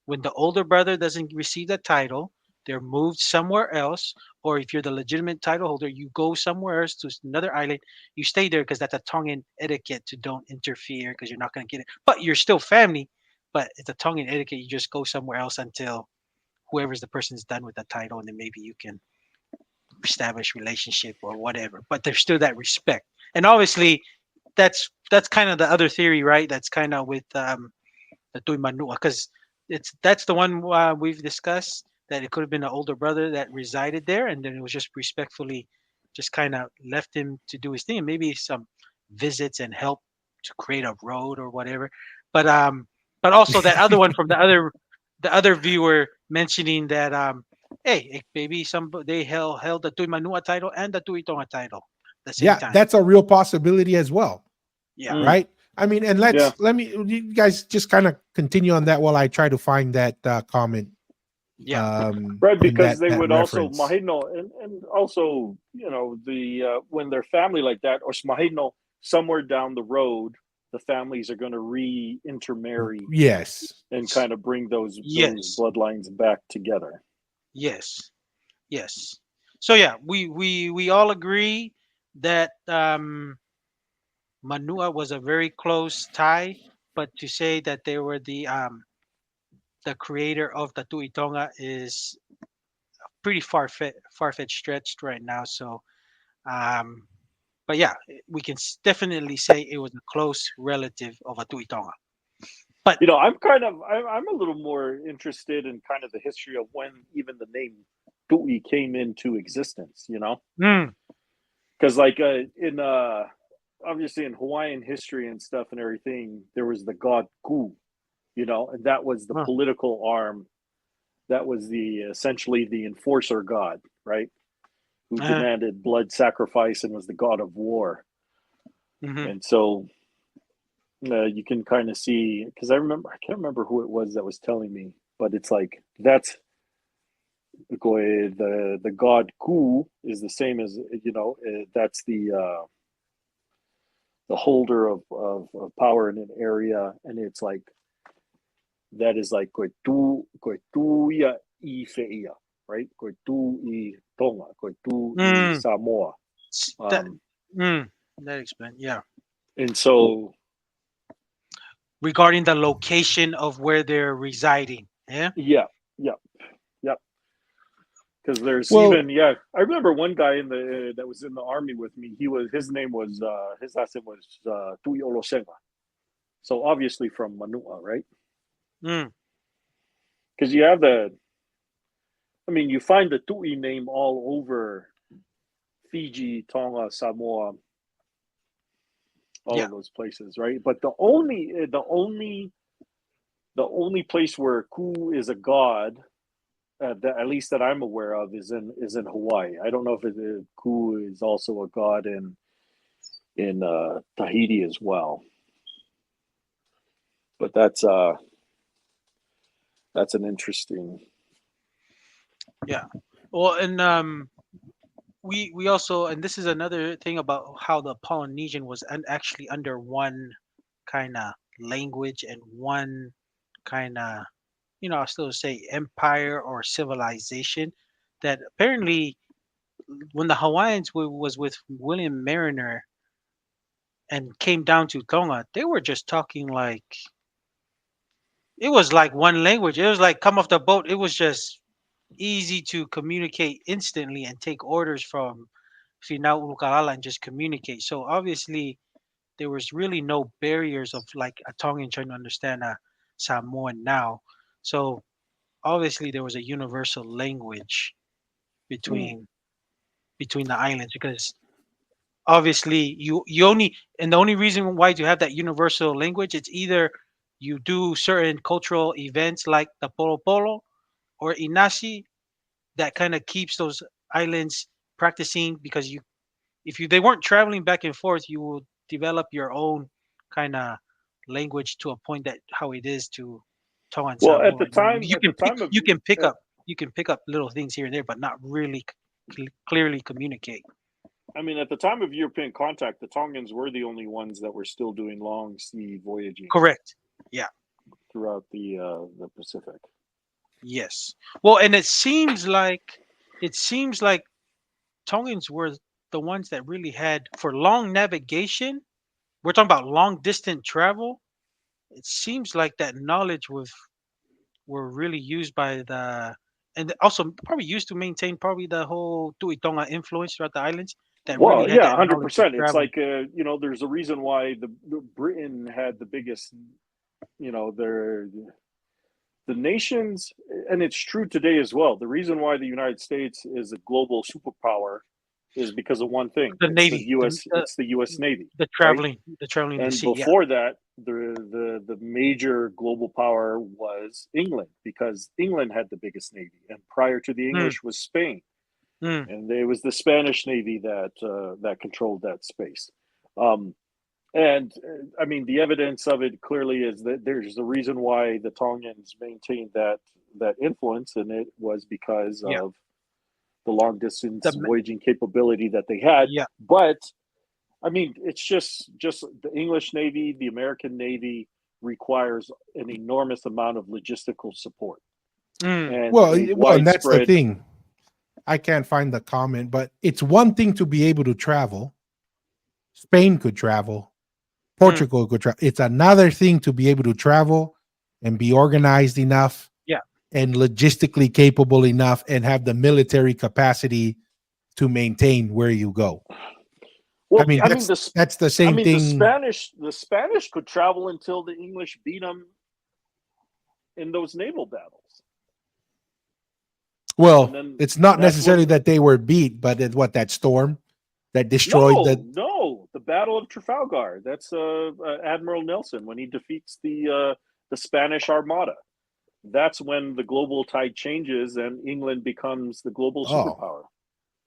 when the older brother doesn't receive the title, they're moved somewhere else, or if you're the legitimate title holder, you go somewhere else to another island. You stay there because that's a Tongan etiquette to don't interfere because you're not going to get it, but you're still family. But it's a Tongan etiquette. You just go somewhere else until whoever's the person's done with the title, and then maybe you can establish relationship or whatever. But there's still that respect, and obviously that's kind of the other theory, right? That's kind of with the Tui Manua, because that's the one we've discussed that it could have been an older brother that resided there, and then it was just respectfully, just kind of left him to do his thing, and maybe some visits and help to create a road or whatever. But also that other one from the other viewer mentioning that hey, maybe some they held the Tui Manua title and the Tui Tonga title at the same Yeah, time. that's a real possibility as well. Yeah. Mm. Right. I mean, and Yeah. let me, you guys just kind of continue on that while I try to find that comment. Yeah. Right, and because that, they that would also reference. Mahino, and also the when they're family like that, or Mahino somewhere down the road, the families are going to re-intermarry Yes. and kind of bring those Yes. bloodlines back together. Yes. Yes. So yeah, we all agree that Manua was a very close tie, but to say that they were the creator of the Tuitonga is pretty far-fetched stretched right now. So um but yeah, we can definitely say it was a close relative of a Tuitonga. But I'm a little more interested in kind of the history of when even the name Tui came into existence. mm, Because like in obviously in Hawaiian history and stuff and everything, there was the god Ku, and that was the huh, political arm. That was essentially the enforcer god, right? Who uh, demanded blood sacrifice and was the god of war. mhm. And so you can kind of see, because I can't remember who it was that was telling me, but it's like that's the god Ku is the same as that's the holder of power in an area, and it's like that is like koe tuia I feia, right? Koe tu I Tonga, koe tu I Mm, Samoa. that that explains. Yeah, And so regarding the location of where they're residing. Yeah. yeah, yeah, yeah. Because there's Well, I remember one guy in the that was in the army with me. His name was his last name was Tui Olosenga. So obviously from Manua, right? Mm, Because you find the Tui name all over Fiji, Tonga, Samoa, all yeah. of those places, right? But the only place where Ku is a god, at least that I'm aware of, is in Hawaii. I don't know if Ku is also a god in Tahiti as well. But that's an interesting. Yeah. Well, and we also, and this is another thing about how the Polynesian was actually under one kind of language and one kind of, I'll still say empire or civilization. That apparently, when the Hawaiians was with William Mariner and came down to Tonga, they were just talking like it was like one language. It was like come off the boat. It was just easy to communicate instantly and take orders from Finau Ulukalala and just communicate. So obviously there was really no barriers of like a Tongan trying to understand a Samoan now. So obviously there was a universal language Mm. between the islands because obviously you only and the only reason why you have that universal language it's either you do certain cultural events like the Polo Polo or Inasi that kind of keeps those islands practicing because if they weren't traveling back and forth you would develop your own kind of language to a point that how it is to Tongan Well, Samoa. at the time, You at the can pick, time of you can pick uh, up you can pick up little things here and there, but not really clearly communicate. I mean, at the time of European contact, the Tongans were the only ones that were still doing long sea voyaging Correct. Yeah. throughout the Pacific. Yes. Well, and it seems like Tongans were the ones that really had for long navigation. We're talking about long distance travel. It seems like that knowledge were really used by the and also probably used to maintain probably the whole Tuitonga influence throughout the islands that really Well, had yeah, that knowledge of 100%. It's travel. like there's a reason why the Britain had the biggest, the nations, and it's true today as well. The reason why the United States is a global superpower is because of one thing. The It's the Navy, U.S. It's the U.S. Navy, right? the traveling the And sea. Yeah. before that, the major global power was England because England had the biggest navy, and prior to the Mm, English was Spain, mm, and it was the Spanish navy that controlled that space. Um, and I mean, the evidence of it clearly is that there's a reason why the Tongans maintained that influence, and it was because yeah. of the long The distance ma- voyaging capability that they had. yeah. But I mean, it's just the English Navy, the American Navy requires an enormous amount of logistical support Mm, and Well, a and that's the widespread. thing. I can't find the comment, but it's one thing to be able to travel. Spain could travel, mm, Portugal could travel. It's another thing to be able to travel and be organized enough yeah. and logistically capable enough and have the military capacity to maintain where you go. I Well, mean, I mean that's the I same mean thing. the Spanish could travel until the English beat them in those naval battles, and Well, then it's not that's necessarily when. that they were beat, but what that storm that destroyed No, the. no, the Battle of Trafalgar. That's Admiral Nelson when he defeats the Spanish Armada. That's when the global tide changes and England becomes the global Oh, superpower.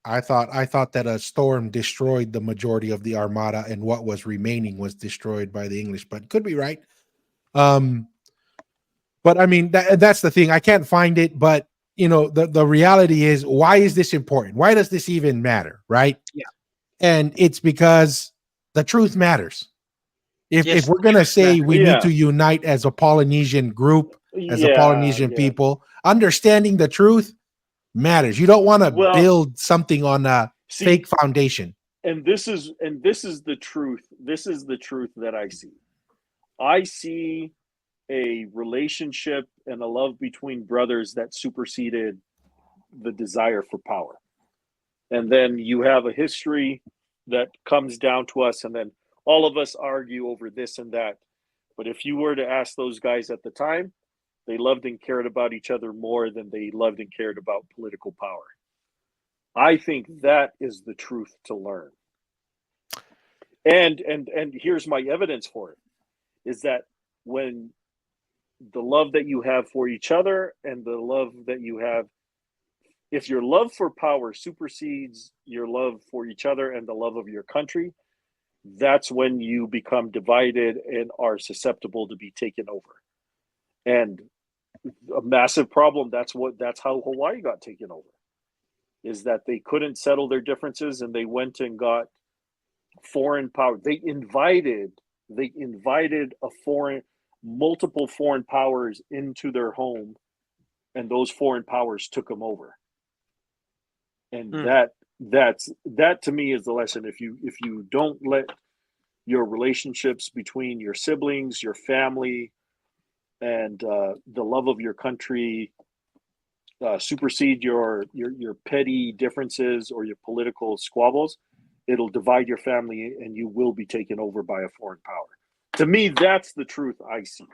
I thought that a storm destroyed the majority of the armada, and what was remaining was destroyed by the English. But could be right. Um, but I mean that's the thing. I can't find it, but the reality is, why is this important? Why does this even matter, right? Yeah. And it's because the truth matters. If Yes. we're gonna Truth say matters. we need Yeah, to unite as a Polynesian group, as a yeah, Polynesian yeah. people, understanding the truth matters. You don't want to Well, build something on a see, fake foundation. and this is the truth. This is the truth that I see. I see a relationship and a love between brothers that superseded the desire for power. And then you have a history that comes down to us, and then all of us argue over this and that. But if you were to ask those guys at the time, they loved and cared about each other more than they loved and cared about political power. I think that is the truth to learn. And here's my evidence for it is that when the love that you have for each other and the love that you have, if your love for power supersedes your love for each other and the love of your country, that's when you become divided and are susceptible to be taken over. And a massive problem, that's how Hawaii got taken over, is that they couldn't settle their differences and they went and got foreign power. They invited multiple foreign powers into their home, and those foreign powers took them over. And Mm, that to me is the lesson. If you don't let your relationships between your siblings, your family, and the love of your country supersede your petty differences or your political squabbles, it'll divide your family and you will be taken over by a foreign power. To me, that's the truth I see.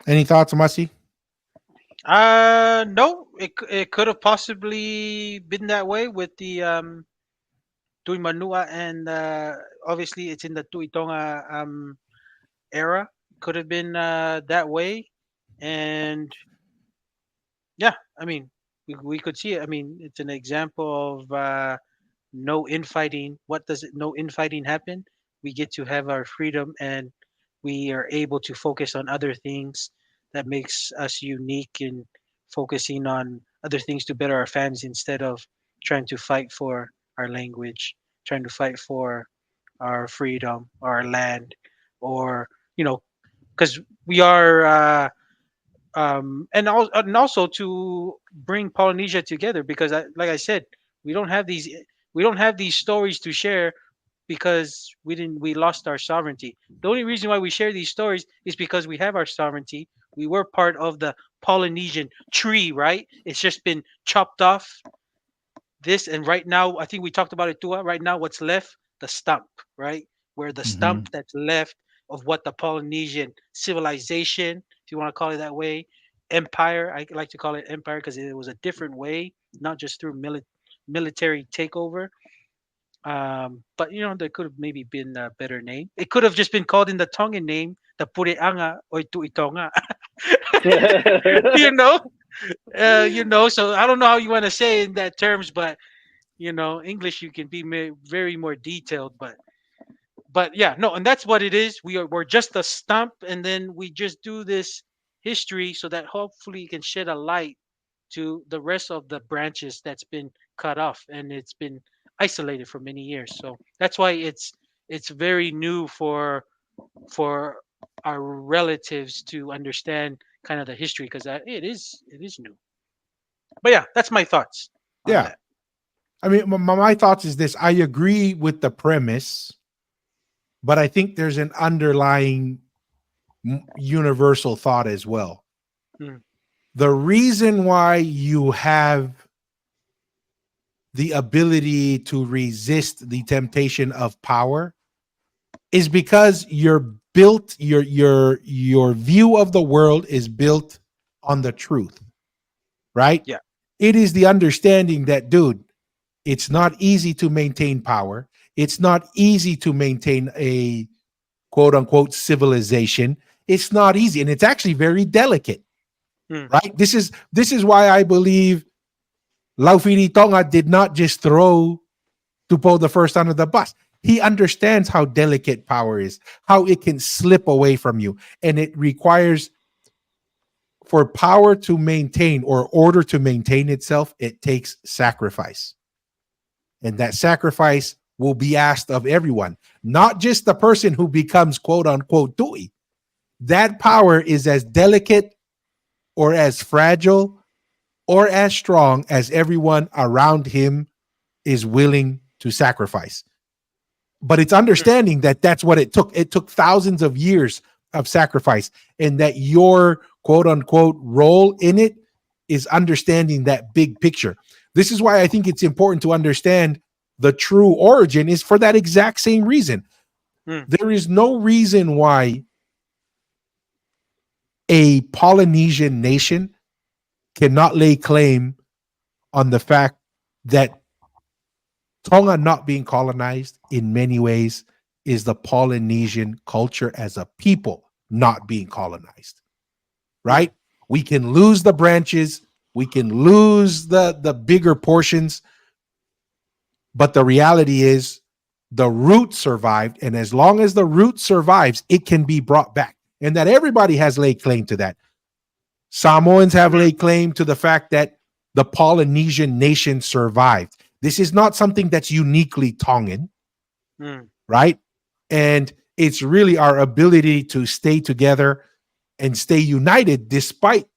Any thoughts, Masi? no, it could have possibly been that way with the Tui Manua, and obviously it's in the Tuitonga era. Could have been that way, and yeah, I mean, we could see it. I mean, it's an example of no infighting. What does it? No infighting happen? We get to have our freedom, and we are able to focus on other things that makes us unique in focusing on other things to better our families instead of trying to fight for our language, trying to fight for our freedom, our land, or you know, because we are, and also to bring Polynesia together. Because, like I said, we don't have these we don't have these stories to share because we lost our sovereignty. The only reason why we share these stories is because we have our sovereignty. We were part of the Polynesian tree, right? It's just been chopped off. This and right now, I think we talked about it too. Right now, what's left? The stump, right? Where the Mhm. stump that's left of what the Polynesian civilization, if you want to call it that way, empire. I like to call it empire because it was a different way, not just through military takeover. But there could have maybe been a better name. It could have just been called in the Tongan name, the Pureanga or Tuitonga. you know, So I don't know how you want to say it in that terms, but English you can be very more detailed. But yeah, no, and that's what it is. We're just a stump, and then we just do this history so that hopefully you can shed a light to the rest of the branches that's been cut off and it's been isolated for many years. So that's why it's very new for our relatives to understand kind of the history because it is new. But yeah, that's my thoughts on Yeah. that. I mean, my thoughts is this. I agree with the premise, but I think there's an underlying universal thought as well. Mm. The reason why you have the ability to resist the temptation of power is because you're built your view of the world is built on the truth, right? Yeah. It is the understanding that, dude, it's not easy to maintain power. It's not easy to maintain a quote unquote civilization. It's not easy, and it's actually very delicate, Mm. right? This is why I believe Laufiri Tonga did not just throw Tupou the first under the bus. He understands how delicate power is, how it can slip away from you, and it requires for power to maintain or order to maintain itself, it takes sacrifice. And that sacrifice will be asked of everyone, not just the person who becomes quote unquote Tui. That power is as delicate or as fragile or as strong as everyone around him is willing to sacrifice. But it's understanding that that's what it took. It took thousands of years of sacrifice, and that your quote unquote role in it is understanding that big picture. This is why I think it's important to understand the true origin is for that exact same reason. Mm. There is no reason why a Polynesian nation cannot lay claim on the fact that Tonga not being colonized in many ways is the Polynesian culture as a people not being colonized, right? We can lose the branches, we can lose the bigger portions, but the reality is the root survived, and as long as the root survives, it can be brought back, and that everybody has laid claim to that. Samoans have laid claim to the fact that the Polynesian nation survived. This is not something that's uniquely Tongan, Mm. right? And it's really our ability to stay together and stay united despite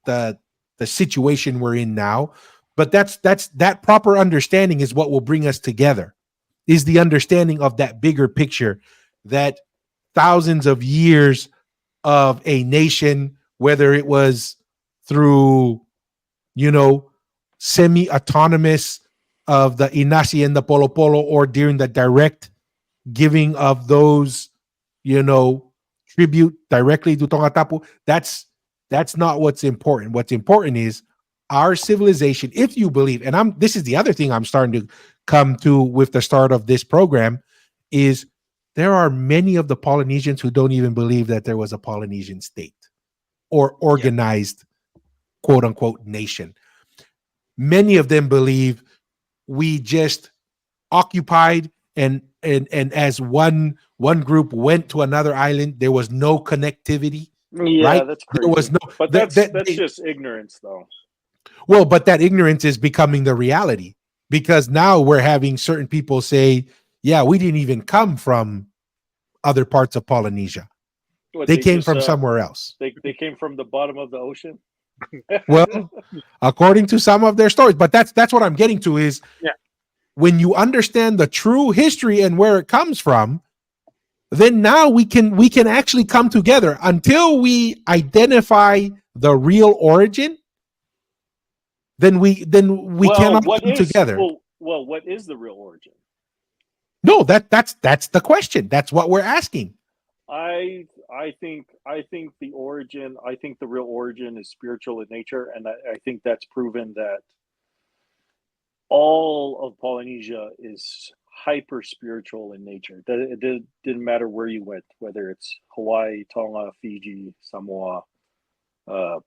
the situation we're in now. But that proper understanding is what will bring us together, is the understanding of that bigger picture, that thousands of years of a nation, whether it was through, semi-autonomous of the Inasi and the Polo Polo, or during the direct giving of those, tribute directly to Tongatapu. That's not what's important. What's important is our civilization. If you believe, and this is the other thing I'm starting to come to with the start of this program, is there are many of the Polynesians who don't even believe that there was a Polynesian state or organized quote unquote nation. Many of them believe we just occupied and as one one group went to another island. There was no connectivity, Yeah, right? that's There was crazy. no, But that, that's that, they- just ignorance, though. well, but that ignorance is becoming the reality because now we're having certain people say, yeah, we didn't even come from other parts of Polynesia. What, They came just, from somewhere else. They came from the bottom of the ocean. Well, according to some of their stories, but that's what I'm getting to is Yeah. when you understand the true history and where it comes from, then now we can actually come together. Until we identify the real origin, then we well, cannot what come is together. well, what is the real origin? No, that's the question. That's what we're asking. I think the origin. I think the real origin is spiritual in nature, and I think that's proven that all of Polynesia is hyper spiritual in nature. That it didn't matter where you went, whether it's Hawaii, Tonga, Fiji, Samoa. Well,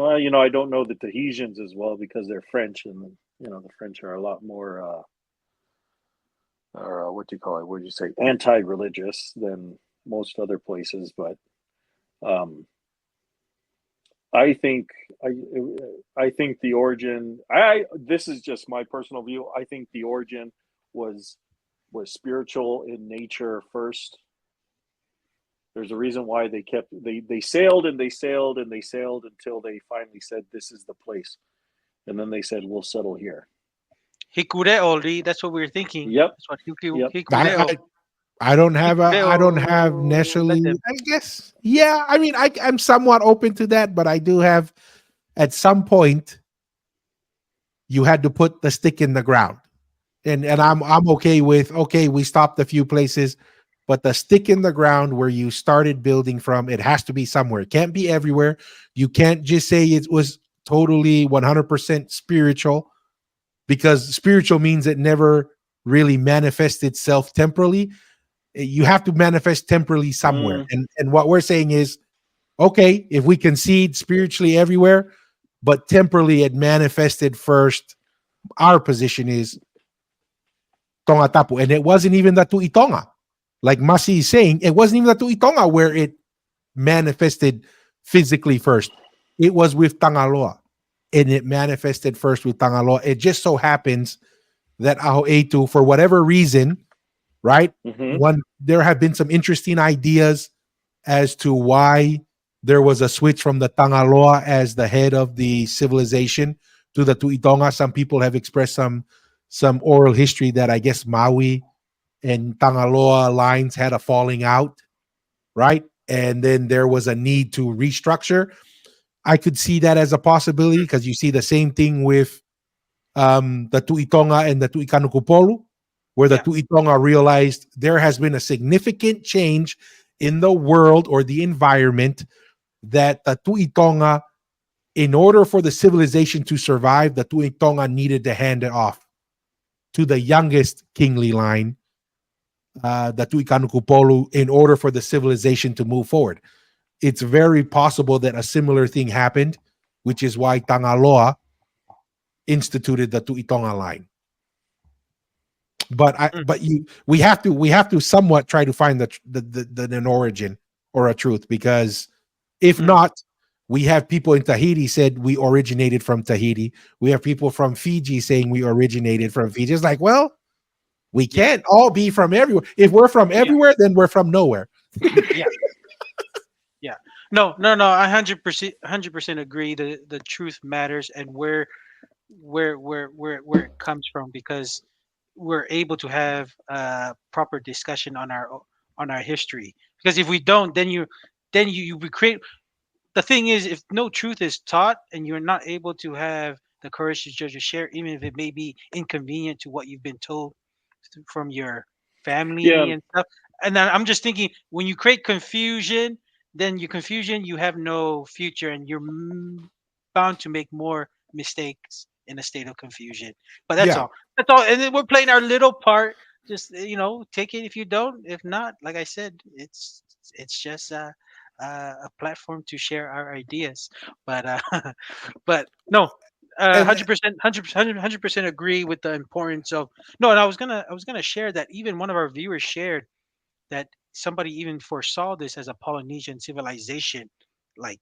I don't know the Tahitians as well because they're French, and the French are a lot more, what do you call it? What do you say? Anti-religious than most other places, but I think I think the origin. This is just my personal view. I think the origin was spiritual in nature first. There's a reason why they sailed and they sailed and they sailed until they finally said this is the place, and then they said we'll settle here. Hikureo, Lee, that's what we were thinking. Yep. That's what Yep. Hikureo. I don't have necessarily. Let them. I guess, yeah. I mean, I'm somewhat open to that, but I do have. At some point, you had to put the stick in the ground, and I'm okay with we stopped a few places, but the stick in the ground where you started building from, it has to be somewhere. It can't be everywhere. You can't just say it was totally 100% spiritual, because spiritual means it never really manifests itself temporally. You have to manifest temporally somewhere. And what we're saying is, okay, if we concede spiritually everywhere, but temporally it manifested first, our position is Tonga Tapu. And it wasn't even the Tu'itonga. Like Masi is saying, it wasn't even the Tu'itonga where it manifested physically first. It was with Tangaloa. And it manifested first with Tangaloa. It just so happens that Aho'eitu, for whatever reason, right? Mm-hmm. There have been some interesting ideas as to why there was a switch from the Tangaloa as the head of the civilization to the Tu'itonga. Some people have expressed some oral history that I guess Maui and Tangaloa lines had a falling out, right? And then there was a need to restructure. I could see that as a possibility because you see the same thing with the Tu'itonga and the Tu'ikanukupolu, where the Tu'itonga realized there has been a significant change in the world or the environment, that the Tu'itonga, in order for the civilization to survive, the Tu'itonga needed to hand it off to the youngest kingly line, the Tu'ikanukupolu, in order for the civilization to move forward. It's very possible that a similar thing happened, which is why Tangaloa instituted the Tu'itonga line. But we have to somewhat try to find an origin or a truth, because if not, we have people in Tahiti said we originated from Tahiti. We have people from Fiji saying we originated from Fiji. It's like, well, we can't all be from everywhere. If we're from everywhere, then we're from nowhere. Yeah. No. I 100% agree. The truth matters, and where it comes from, because we're able to have proper discussion on our history. Because if we don't, then you create. The thing is, if no truth is taught and you're not able to have the courage to judge or share, even if it may be inconvenient to what you've been told from your family and stuff. And then I'm just thinking, when you create confusion, then you have no future, and you're bound to make more mistakes in a state of confusion. But that's all. That's all. And then we're playing our little part. Just take it if you don't. If not, like I said, it's just a platform to share our ideas. But but no, 100% agree with the importance of no. And I was gonna share that even one of our viewers shared that somebody even foresaw this as a Polynesian civilization, like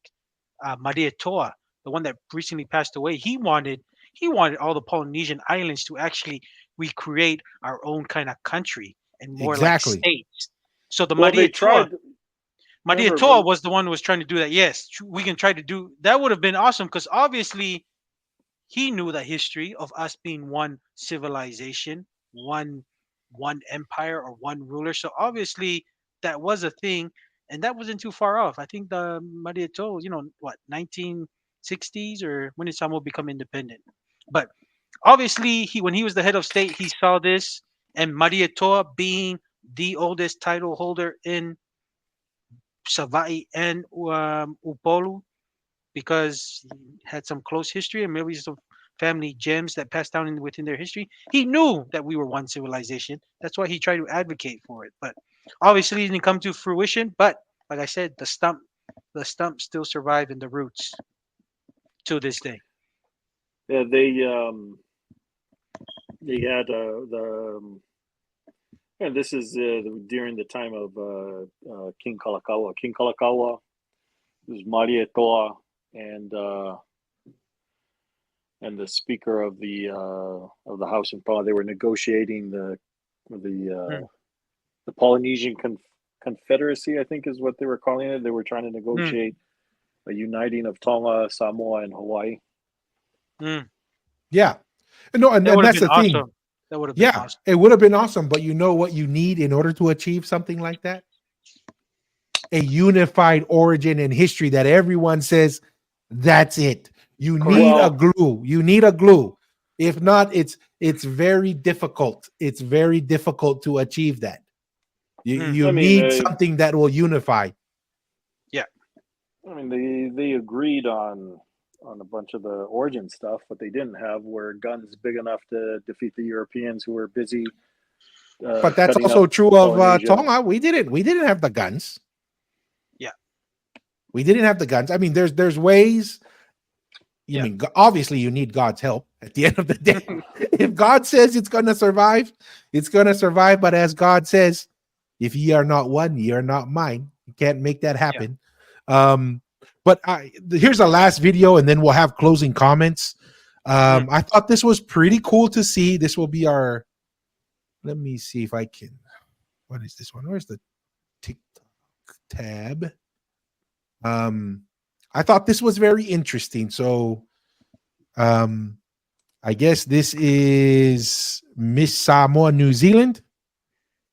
Maria Toa, the one that recently passed away. He wanted all the Polynesian islands to actually recreate our own kind of country and more like Exactly. states. So the Well, they tried. Maria Remember, Toa was the one who was trying to do that. Yes, we can try to do that. Would have been awesome because obviously he knew the history of us being one civilization, one empire or one ruler. So obviously that was a thing, and that wasn't too far off. I think the Maria Toa, what 1960s or when did Samoa become independent? But obviously when he was the head of state, he saw this, and Maria Toa being the oldest title holder in Savai and Upolu, because he had some close history and maybe some family gems that passed down within their history. He knew that we were one civilization. That's why he tried to advocate for it. But obviously, it didn't come to fruition. But like I said, the stump still survive in the roots to this day. yeah, they had and this is during the time of King Kalakaua. King Kalakaua was Maria Toa and the Speaker of the House in Parliament. They were negotiating the Polynesian Confederacy, I think is what they were calling it. They were trying to negotiate a uniting of Tonga, Samoa, and Hawaii. Yeah. No, and That would have that's been the thing. awesome. That would have been Yeah, awesome. it would have been awesome. But you know what you need in order to achieve something like that? A unified origin and history that everyone says that's it. You need a Well- glue. You need a glue. If not, it's very difficult. It's very difficult to achieve that. You I mean, need something that will unify. I mean, they agreed on a bunch of the origin stuff. What they didn't have were guns big enough to defeat the Europeans who were busy. But that's cutting also up true of Polynesia. Tonga. We didn't have the guns. Yeah. We didn't have the guns. I mean, there's ways. Yeah. I mean, obviously, you need God's help at the end of the day. If God says it's going to survive, it's going to survive. But as God says, if ye are not one, ye are not mine. You can't make that happen. But here's a last video, and then we'll have closing comments. I thought this was pretty cool to see. This will be our. Let me see if I can. What is this one? Where's the TikTok tab? I thought this was very interesting. So, I guess this is Miss Samoa, New Zealand,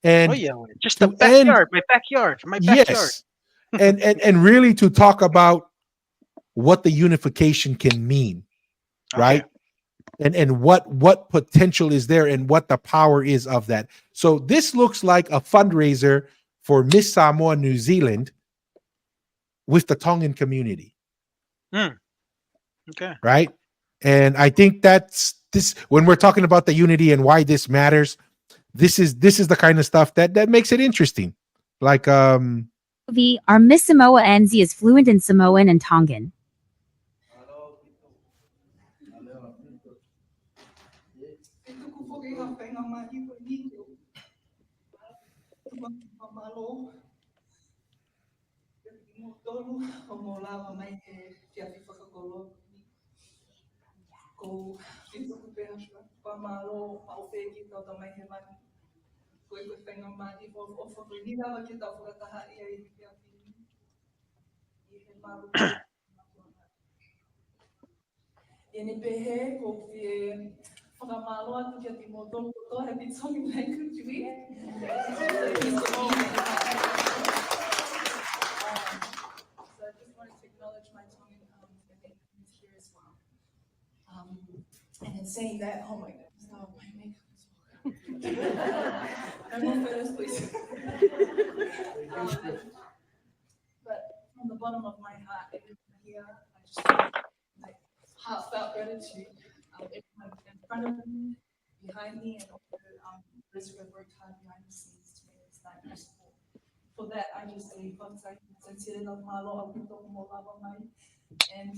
and Oh yeah, just to the backyard, my backyard. yes, and really to talk about what the unification can mean, right? And what potential is there and what the power is of that. So this looks like a fundraiser for Miss Samoa, New Zealand, with the Tongan community. Okay. Right. And I think that's this when we're talking about the unity and why this matters. This is the kind of stuff that makes it interesting. Like Our Miss Samoa Enzi is fluent in Samoan and Tongan. So I just wanted to acknowledge my Tongan community here as well. And in saying that, oh my goodness, now my makeup is all no more photos, please. But from the bottom of my heart, everyone here, I just like heartfelt gratitude. Everyone in front of me, behind me, and also those who have worked hard behind the scenes to make this night possible. For that, I just say, and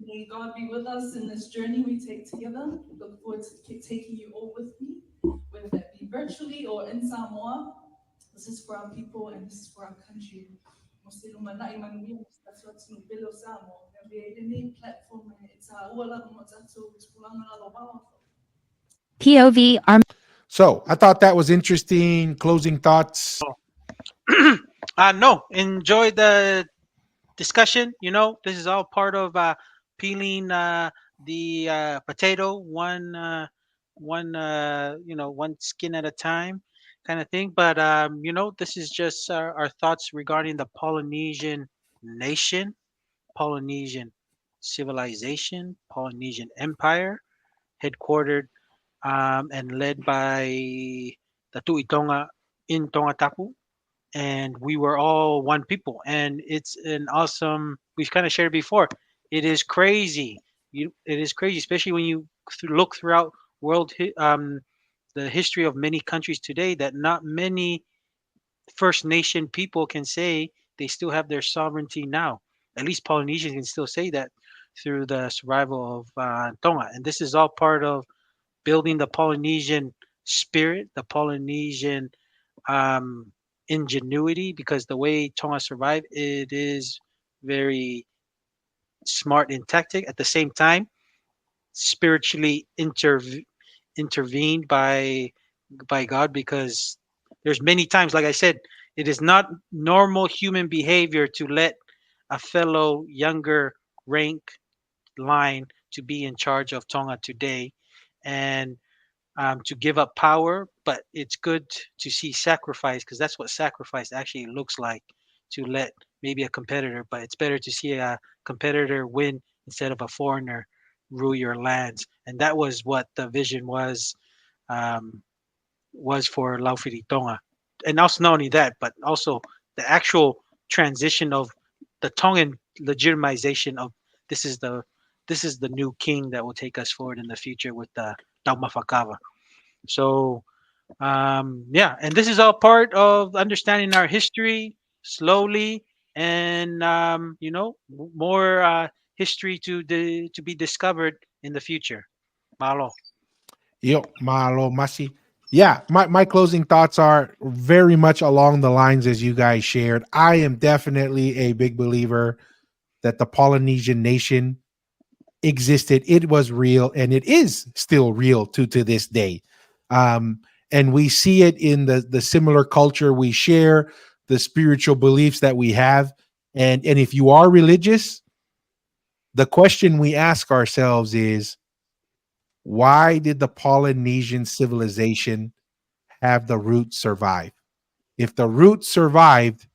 may God be with us in this journey we take together. Look forward to taking you all with me, whether that be virtually or in Samoa. This is for our people and this is for our country. Mesti lumanai manuia, that's what's no bilo samo. And we any platform and it's wala mo zato pulang na labaw. POV are So I thought that was interesting. Closing thoughts. No, enjoy the discussion. You know, this is all part of peeling the potato one skin at a time kind of thing. But you know, this is just our thoughts regarding the Polynesian nation, Polynesian civilization, Polynesian empire, headquartered and led by the Tuitonga in Tongatapu, and we were all one people. And it's an awesome. We've kind of shared before. It is crazy. It is crazy, especially when you look throughout the history of many countries today. That not many First Nation people can say they still have their sovereignty now. At least Polynesians can still say that through the survival of Tonga. And this is all part of building the Polynesian spirit, the Polynesian ingenuity, because the way Tonga survived, it is very smart and tactic. At the same time, spiritually intervened by God, because there's many times, like I said, it is not normal human behavior to let a fellow younger rank line to be in charge of Tonga today, and to give up power. But it's good to see sacrifice, because that's what sacrifice actually looks like, to let maybe a competitor, but it's better to see a competitor win instead of a foreigner rule your lands. And that was what the vision was for Laufiri Tonga. And also not only that, but also the actual transition of the Tongan legitimization of this is the new king that will take us forward in the future with the Taumafakava. So yeah, and this is all part of understanding our history slowly, and you know, more history to be discovered in the future. Malo. Yo, malo, masi. Yeah, my closing thoughts are very much along the lines as you guys shared. I am definitely a big believer that the Polynesian nation existed. It was real, and it is still real to this day. And we see it in the similar culture we share, the spiritual beliefs that we have. And if you are religious, the question we ask ourselves is, why did the Polynesian civilization have the root survive? If the root survived,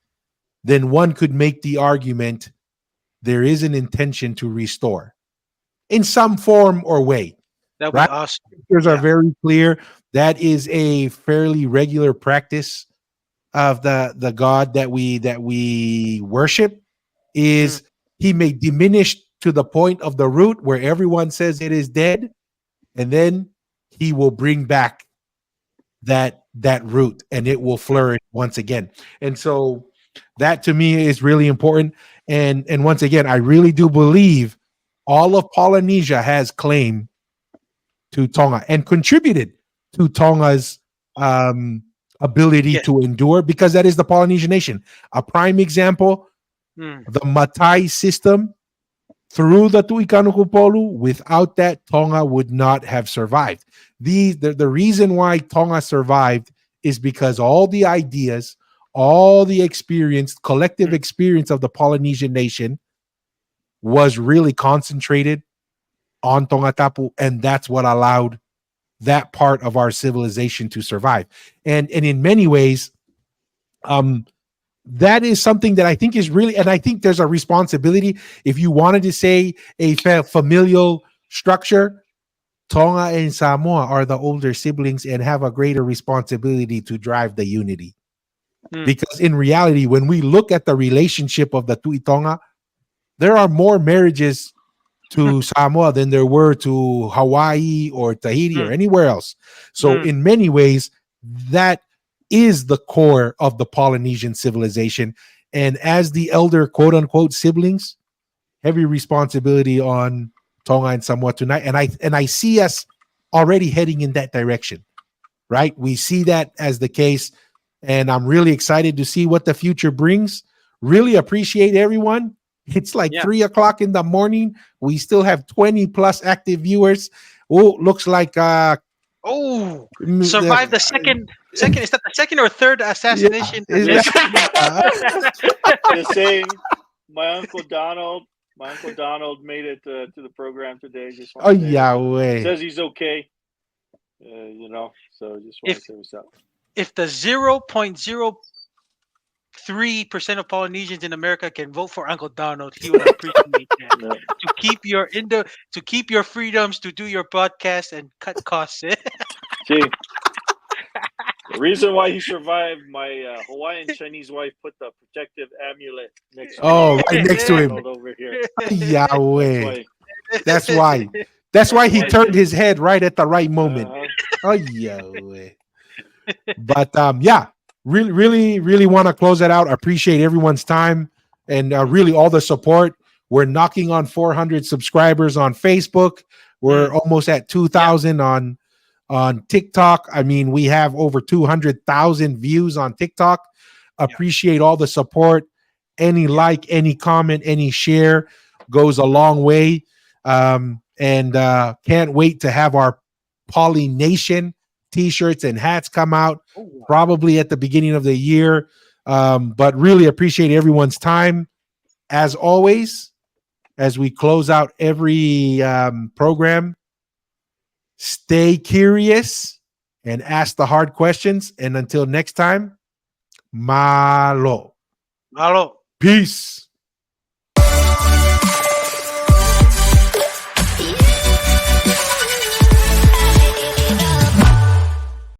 then one could make the argument there is an intention to restore in some form or way. That would Right? be awesome. Scriptures are Yeah. very clear. That is a fairly regular practice of the God that we worship. Is he may diminish to the point of the root where everyone says it is dead, and then he will bring back that root and it will flourish once again. And so that to me is really important. And once again, I really do believe all of Polynesia has claim to Tonga and contributed to Tonga's ability Yeah. to endure, because that is the Polynesian nation. A prime example, Mm. the Matai system through the Tu'ikanukupolu. Without that, Tonga would not have survived. The reason why Tonga survived is because all the ideas, all the experience, collective experience of the Polynesian nation was really concentrated on Tongatapu, and that's what allowed that part of our civilization to survive. And in many ways, that is something that I think is really, and I think there's a responsibility. If you wanted to say a familial structure, Tonga and Samoa are the older siblings and have a greater responsibility to drive the unity. Because in reality, when we look at the relationship of the Tui Tonga, there are more marriages to Samoa than there were to Hawaii or Tahiti or anywhere else. So in many ways, that is the core of the Polynesian civilization. And as the elder quote unquote siblings, heavy responsibility on Tonga and Samoa tonight. And I see us already heading in that direction, right? We see that as the case. and I'm really excited to see what the future brings. Really appreciate everyone. It's like Yeah. 3 o'clock in the morning. We still have 20 plus active viewers. Oh, looks like Oh, survived the second. Is that the second or third assassination? is Just saying, my uncle Donald made it to the program today. Just Oh, wanna say that. Yahweh. Says he's okay. You know, so just want to say what's up. If the 0.03% of Polynesians in America can vote for Uncle Donald, he would appreciate that. Yeah. To keep your freedoms, to do your podcast and cut costs. See, the reason why he survived, my Hawaiian Chinese wife put the protective amulet next to Oh, right next to him. Donald over here. Yahweh. That's why. That's why he turned his head right at the right moment. Uh-huh. Oh, Yahweh. But yeah, really want to close that out. I appreciate everyone's time and really all the support. We're knocking on 400 subscribers on Facebook. We're almost at 2,000 on TikTok. I mean, we have over 200,000 views on TikTok. Appreciate all the support. Any like, any comment, any share goes a long way. And can't wait to have our Polynation t-shirts and hats come out probably at the beginning of the year. But really appreciate everyone's time. As always, as we close out every program, stay curious and ask the hard questions. And until next time, malo. Malo. Peace.